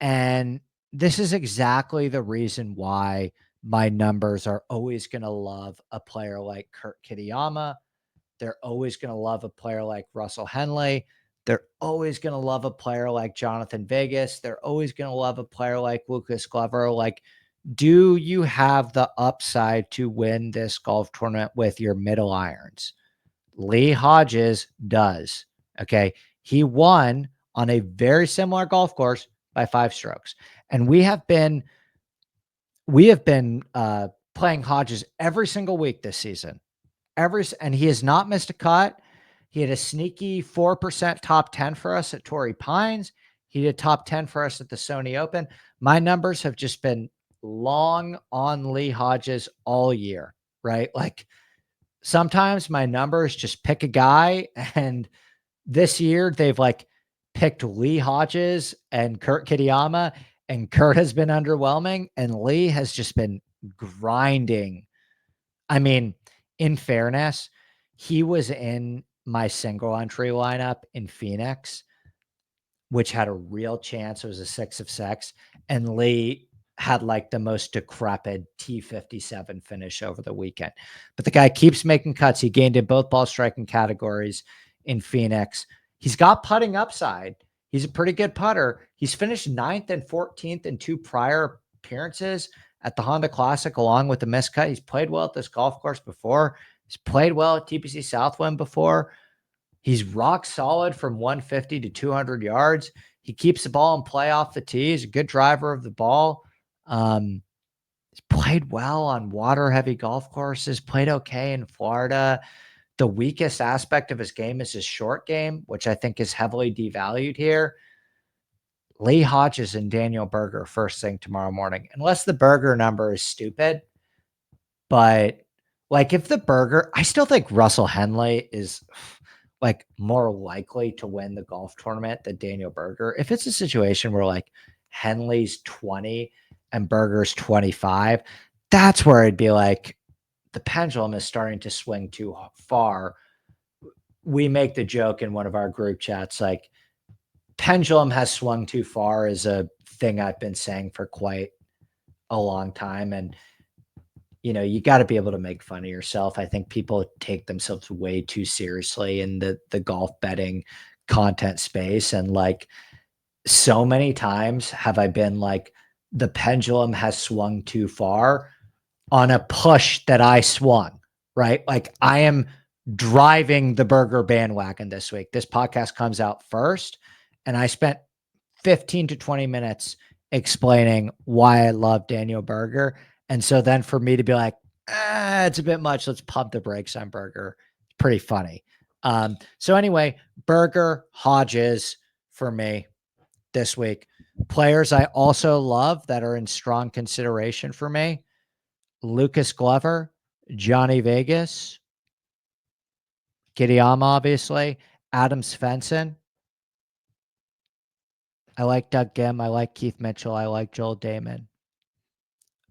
And this is exactly the reason why my numbers are always going to love a player like Kurt Kitayama. They're always going to love a player like Russell Henley. They're always going to love a player like Jonathan Vegas. They're always going to love a player like Lucas Glover. Like, do you have the upside to win this golf tournament with your middle irons? Lee Hodges does. Okay. He won on a very similar golf course by 5 strokes. And we have been playing Hodges every single week this season. And he has not missed a cut. He had a sneaky 4% top 10 for us at Torrey Pines. He did top 10 for us at the Sony Open. My numbers have just been long on Lee Hodges all year, right? Like, sometimes my numbers just pick a guy, and this year they've picked Lee Hodges and Kurt Kitayama, and Kurt has been underwhelming and Lee has just been grinding. I mean, in fairness, he was in my single entry lineup in Phoenix, which had a real chance. It was a 6 of 6, and Lee had the most decrepit T57 finish over the weekend. But the guy keeps making cuts. He gained in both ball striking categories in Phoenix. He's got putting upside. He's a pretty good putter. He's finished 9th and 14th in 2 prior appearances at the Honda Classic, along with the miscut. He's played well at this golf course before. He's played well at TPC Southwind before. He's rock solid from 150 to 200 yards. He keeps the ball in play off the tee. He's a good driver of the ball. He's played well on water heavy golf courses, played okay in Florida. The weakest aspect of his game is his short game, which I think is heavily devalued here. Lee Hodges and Daniel Berger first thing tomorrow morning, unless the Berger number is stupid. But like if the Berger, I still think Russell Henley is like more likely to win the golf tournament than Daniel Berger. If it's a situation where like Henley's 20 and Berger's 25, that's where I'd be like, the pendulum is starting to swing too far. We make the joke in one of our group chats, like pendulum has swung too far is a thing I've been saying for quite a long time. And, you know, you got to be able to make fun of yourself. I think people take themselves way too seriously in the golf betting content space. And like so many times have I been like, the pendulum has swung too far on a push that I swung, right? Like I am driving the Berger bandwagon this week. This podcast comes out first, and I spent 15 to 20 minutes explaining why I love Daniel Berger. And so then for me to be like, it's a bit much, let's pump the brakes on Berger. It's pretty funny. So anyway, Berger, Hodges for me this week. Players I also love that are in strong consideration for me: Lucas Glover, Johnny Vegas, Kitayama, obviously, Adam Svensson. I like Doug Gim. I like Keith Mitchell. I like Joel Damon.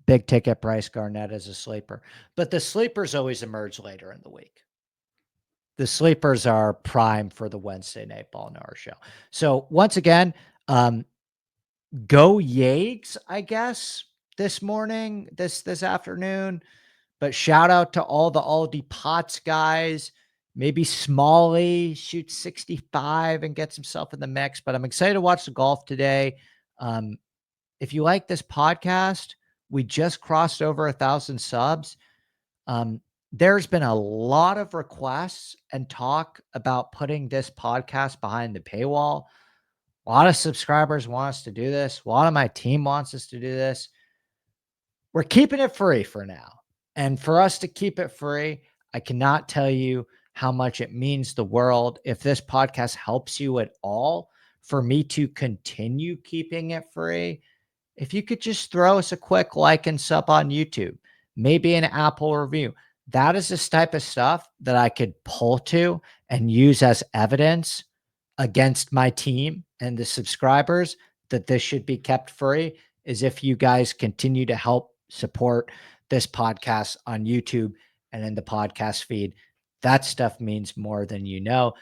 Big ticket Bryce Garnett as a sleeper. But the sleepers always emerge later in the week. The sleepers are prime for the Wednesday night ball in our show. So once again, go Yags, I guess, this morning, this afternoon. But shout out to all the Aldi Potts guys. Maybe Smalley shoots 65 and gets himself in the mix. But I'm excited to watch the golf today. If you like this podcast, we just crossed over 1,000 subs. There's been a lot of requests and talk about putting this podcast behind the paywall. A lot of subscribers want us to do this. A lot of my team wants us to do this. We're keeping it free for now. And for us to keep it free, I cannot tell you how much it means the world. If this podcast helps you at all, for me to continue keeping it free, if you could just throw us a quick like and sub on YouTube, maybe an Apple review. That is this type of stuff that I could pull to and use as evidence against my team and the subscribers that this should be kept free, is if you guys continue to help support this podcast on YouTube and in the podcast feed. That stuff means more than you know.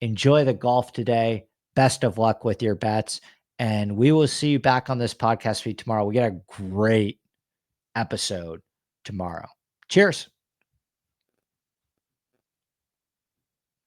Enjoy the golf today. Best of luck with your bets. And we will see you back on this podcast feed tomorrow. We got a great episode tomorrow. Cheers.